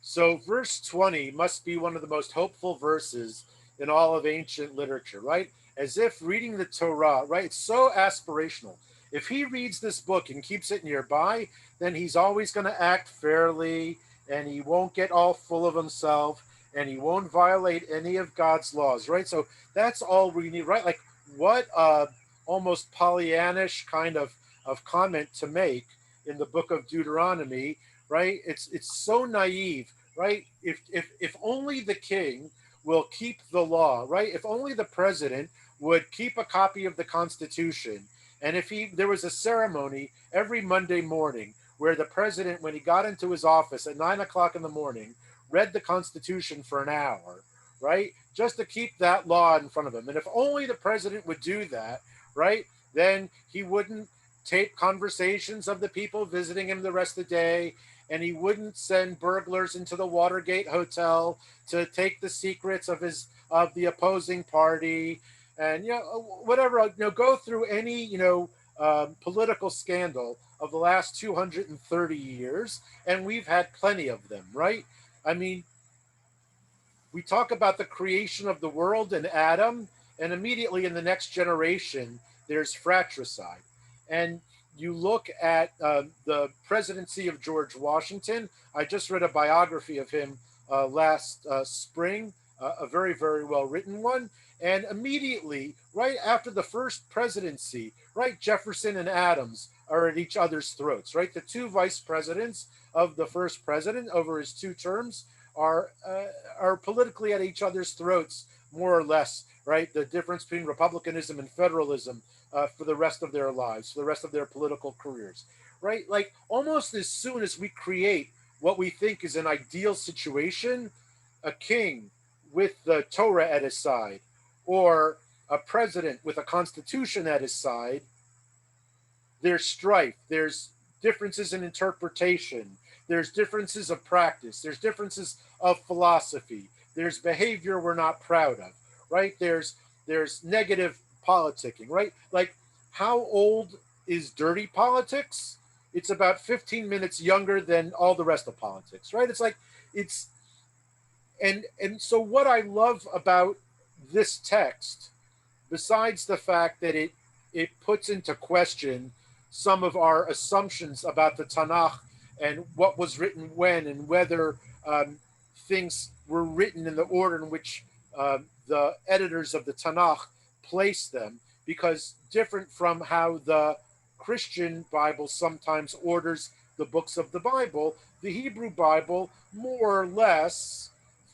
So verse 20 must be one of the most hopeful verses in all of ancient literature, right? As if reading the Torah, right? It's so aspirational. If he reads this book and keeps it nearby, then he's always going to act fairly, and he won't get all full of himself, and he won't violate any of God's laws, right? So that's all we need, right? Like, what almost Pollyannish kind of comment to make in the book of Deuteronomy, right? It's so naive, right? If only the king will keep the law, right? If only the president would keep a copy of the Constitution, and if there was a ceremony every Monday morning where the president, when he got into his office at 9 o'clock in the morning, read the Constitution for an hour, right? Just to keep that law in front of him. And if only the president would do that, right? Then he wouldn't tape conversations of the people visiting him the rest of the day, and he wouldn't send burglars into the Watergate Hotel to take the secrets of the opposing party, and whatever, go through any political scandal of the last 230 years, and we've had plenty of them, right? I mean, we talk about the creation of the world and Adam, and immediately in the next generation, there's fratricide. And you look at the presidency of George Washington. I just read a biography of him last spring, a very, very well written one. And immediately, right after the first presidency, right, Jefferson and Adams are at each other's throats, right? The two vice presidents of the first president over his two terms are politically at each other's throats, more or less, right? The difference between republicanism and federalism for the rest of their lives, for the rest of their political careers, right? Like, almost as soon as we create what we think is an ideal situation, a king with the Torah at his side, or a president with a constitution at his side, there's strife, there's differences in interpretation, there's differences of practice, there's differences of philosophy, there's behavior we're not proud of, right? There's negative politicking, right? Like, how old is dirty politics? It's about 15 minutes younger than all the rest of politics, right? It's like, and so what I love about this text, besides the fact that it puts into question some of our assumptions about the Tanakh and what was written when, and whether things were written in the order in which the editors of the Tanakh placed them, because different from how the Christian Bible sometimes orders the books of the Bible, the Hebrew Bible more or less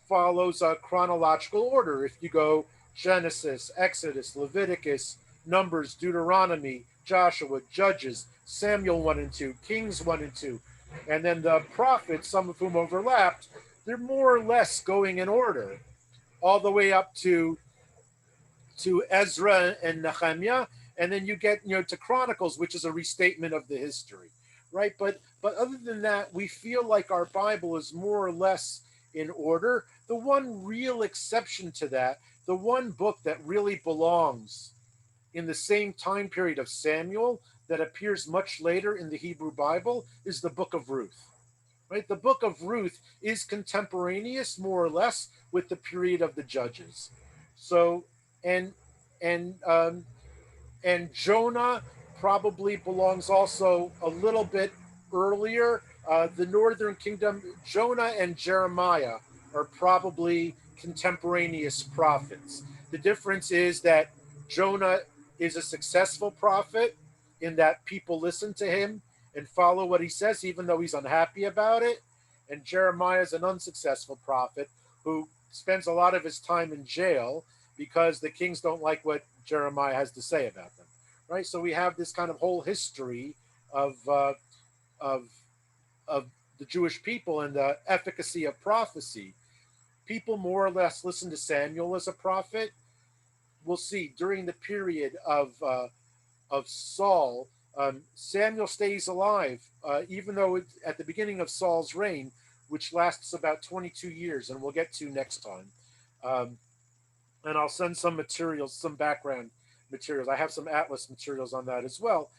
follows a chronological order. If you go Genesis, Exodus, Leviticus, Numbers, Deuteronomy, Joshua, Judges, Samuel 1 and 2, Kings 1 and 2, and then the prophets, some of whom overlapped, they're more or less going in order, all the way up to Ezra and Nehemiah, and then you get to Chronicles, which is a restatement of the history, right? But other than that, we feel like our Bible is more or less in order. The one real exception to that, the one book that really belongs in the same time period of Samuel that appears much later in the Hebrew Bible, is the book of Ruth, right? The book of Ruth is contemporaneous, more or less, with the period of the Judges. So, and Jonah probably belongs also a little bit earlier. The Northern Kingdom, Jonah and Jeremiah are probably contemporaneous prophets. The difference is that Jonah is a successful prophet in that people listen to him and follow what he says, even though he's unhappy about it. And Jeremiah is an unsuccessful prophet who spends a lot of his time in jail because the kings don't like what Jeremiah has to say about them, right? So we have this kind of whole history of the Jewish people and the efficacy of prophecy. People more or less listen to Samuel as a prophet. we'll see during the period of Saul, Samuel stays alive, even though at the beginning of Saul's reign, which lasts about 22 years, and we'll get to next time. And I'll send some materials, some background materials. I have some atlas materials on that as well.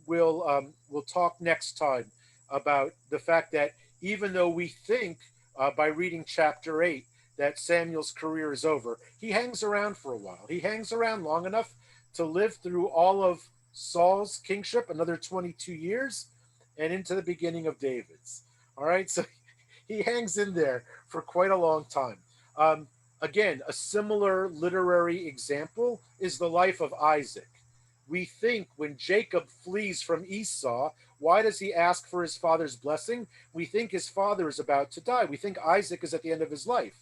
We'll talk next time about the fact that even though we think by reading chapter 8 that Samuel's career is over, he hangs around for a while. He hangs around long enough to live through all of Saul's kingship, another 22 years, and into the beginning of David's. All right, so he hangs in there for quite a long time. Again, a similar literary example is the life of Isaac. We think when Jacob flees from Esau, why does he ask for his father's blessing? We think his father is about to die. We think Isaac is at the end of his life.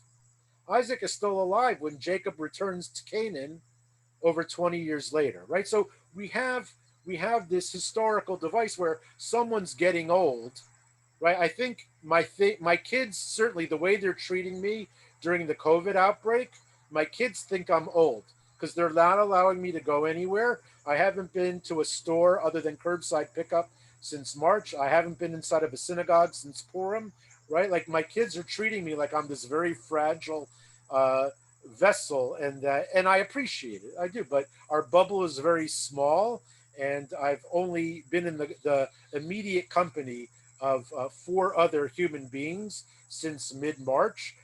Isaac is still alive when Jacob returns to Canaan over 20 years later, right? So we have this historical device where someone's getting old, right? I think my kids, certainly the way they're treating me during the COVID outbreak, my kids think I'm old because they're not allowing me to go anywhere. I haven't been to a store other than curbside pickup since March. I haven't been inside of a synagogue since Purim, right? Like my kids are treating me like I'm this very fragile vessel, and I appreciate it. I do, but our bubble is very small, and I've only been in the immediate company of 4 other human beings since mid-March.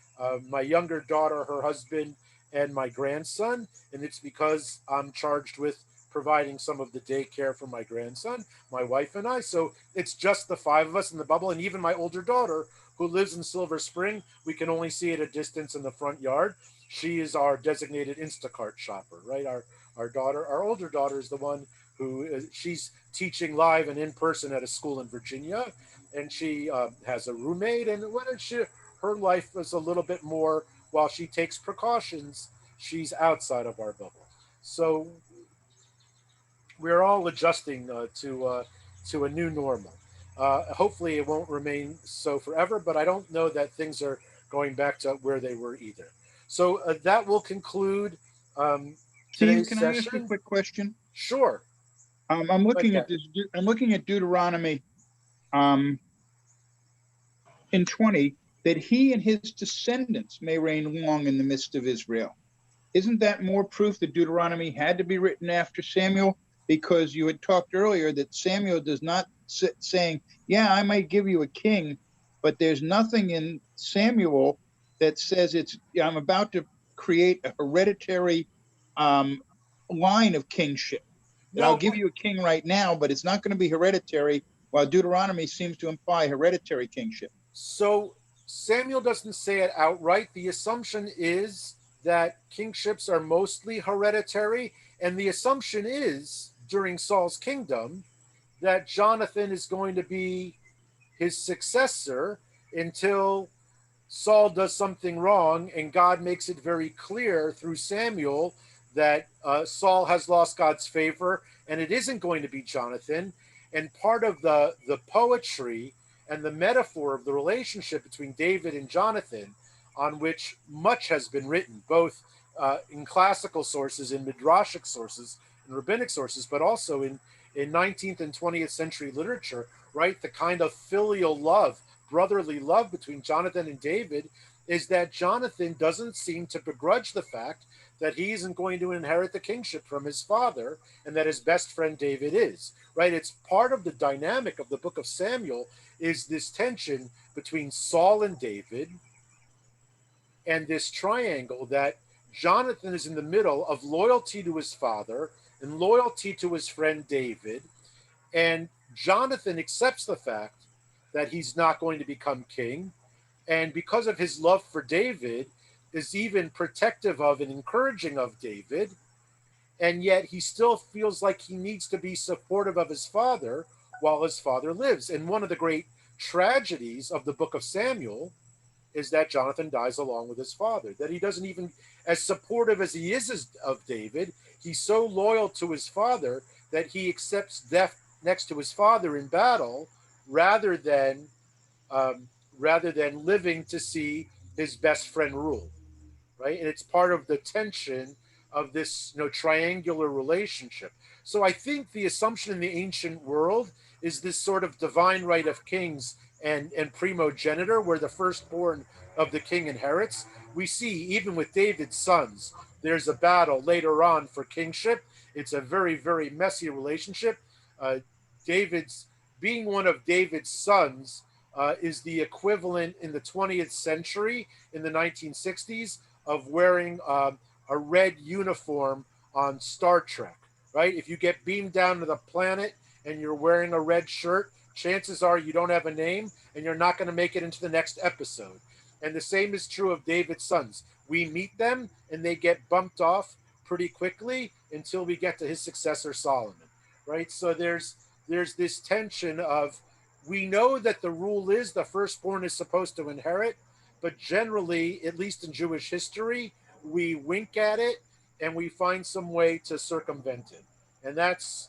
My younger daughter, her husband, and my grandson, and it's because I'm charged with providing some of the daycare for my grandson, my wife and I. So it's just the 5 of us in the bubble, and even my older daughter, who lives in Silver Spring, we can only see at a distance in the front yard. She is our designated Instacart shopper, right? Our older daughter is the one she's teaching live and in person at a school in Virginia, and she has a roommate, and her life is a little bit more, while she takes precautions, she's outside of our bubble. So we're all adjusting to a new normal. Hopefully it won't remain so forever, but I don't know that things are going back to where they were either. So that will conclude Steve, today's can I ask you a session. quick question? Sure. I'm looking at this. I'm looking at Deuteronomy in 20, that he and his descendants may reign long in the midst of Israel. Isn't that more proof that Deuteronomy had to be written after Samuel? Because you had talked earlier that Samuel does not saying, yeah, I might give you a king, but there's nothing in Samuel that says I'm about to create a hereditary line of kingship. And I'll give you a king right now, but it's not going to be hereditary, while Deuteronomy seems to imply hereditary kingship. So Samuel doesn't say it outright. The assumption is that kingships are mostly hereditary, and the assumption is during Saul's kingdom that Jonathan is going to be his successor until Saul does something wrong, and God makes it very clear through Samuel that Saul has lost God's favor, and it isn't going to be Jonathan. And part of the poetry and the metaphor of the relationship between David and Jonathan, on which much has been written, both in classical sources, in midrashic sources, in rabbinic sources, but also in 19th and 20th century literature, right? The kind of filial love, brotherly love between Jonathan and David, is that Jonathan doesn't seem to begrudge the fact that he isn't going to inherit the kingship from his father, and that his best friend David is, right? It's part of the dynamic of the book of Samuel, is this tension between Saul and David, and this triangle that Jonathan is in the middle of loyalty to his father and loyalty to his friend David. And Jonathan accepts the fact that he's not going to become king. And because of his love for David, is even protective of and encouraging of David. And yet he still feels like he needs to be supportive of his father while his father lives. And one of the great tragedies of the book of Samuel is that Jonathan dies along with his father, that he doesn't even, as supportive as he is of David, he's so loyal to his father that he accepts death next to his father in battle rather than living to see his best friend rule, right? And it's part of the tension of this triangular relationship. So I think the assumption in the ancient world is this sort of divine right of kings and primogeniture, where the firstborn of the king inherits. We see even with David's sons, there's a battle later on for kingship. It's a very, very messy relationship. David's being one of David's sons is the equivalent in the 20th century, in the 1960s, of wearing a red uniform on Star Trek, right? If you get beamed down to the planet and you're wearing a red shirt, chances are you don't have a name and you're not going to make it into the next episode. And the same is true of David's sons. We meet them and they get bumped off pretty quickly until we get to his successor, Solomon, right? So there's this tension of, we know that the rule is the firstborn is supposed to inherit, but generally, at least in Jewish history, we wink at it and we find some way to circumvent it. And that's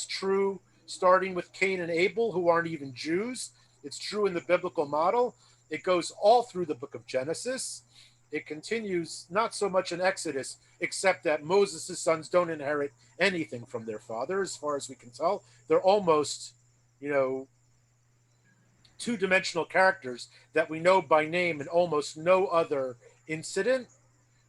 true starting with Cain and Abel, who aren't even Jews. It's true in the biblical model. It goes all through the book of Genesis. It continues not so much in Exodus, except that Moses' sons don't inherit anything from their father, as far as we can tell. They're almost, two-dimensional characters that we know by name in almost no other incident.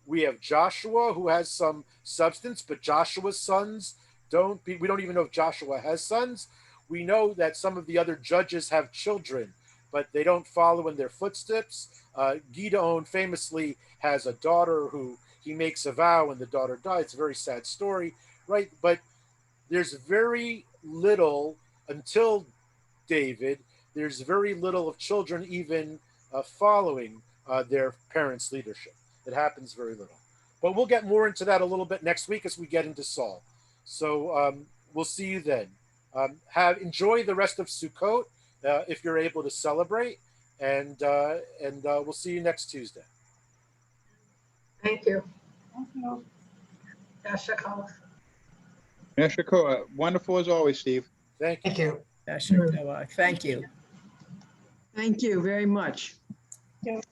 We have Joshua, who has some substance, but Joshua's sons we don't even know if Joshua has sons. We know that some of the other judges have children, but they don't follow in their footsteps. Gideon famously has a daughter who he makes a vow and the daughter dies. It's a very sad story, right? But there's very little, until David, there's very little of children even following their parents' leadership. It happens very little. But we'll get more into that a little bit next week as we get into Saul. So we'll see you then. Enjoy the rest of Sukkot if you're able to celebrate, and we'll see you next Tuesday. Thank you. Thank you. Yasha Kala. Yasha Koa, wonderful as always, Steve. Thank you. Thank you. Yasha Koa. Thank you. Thank you very much. Yep.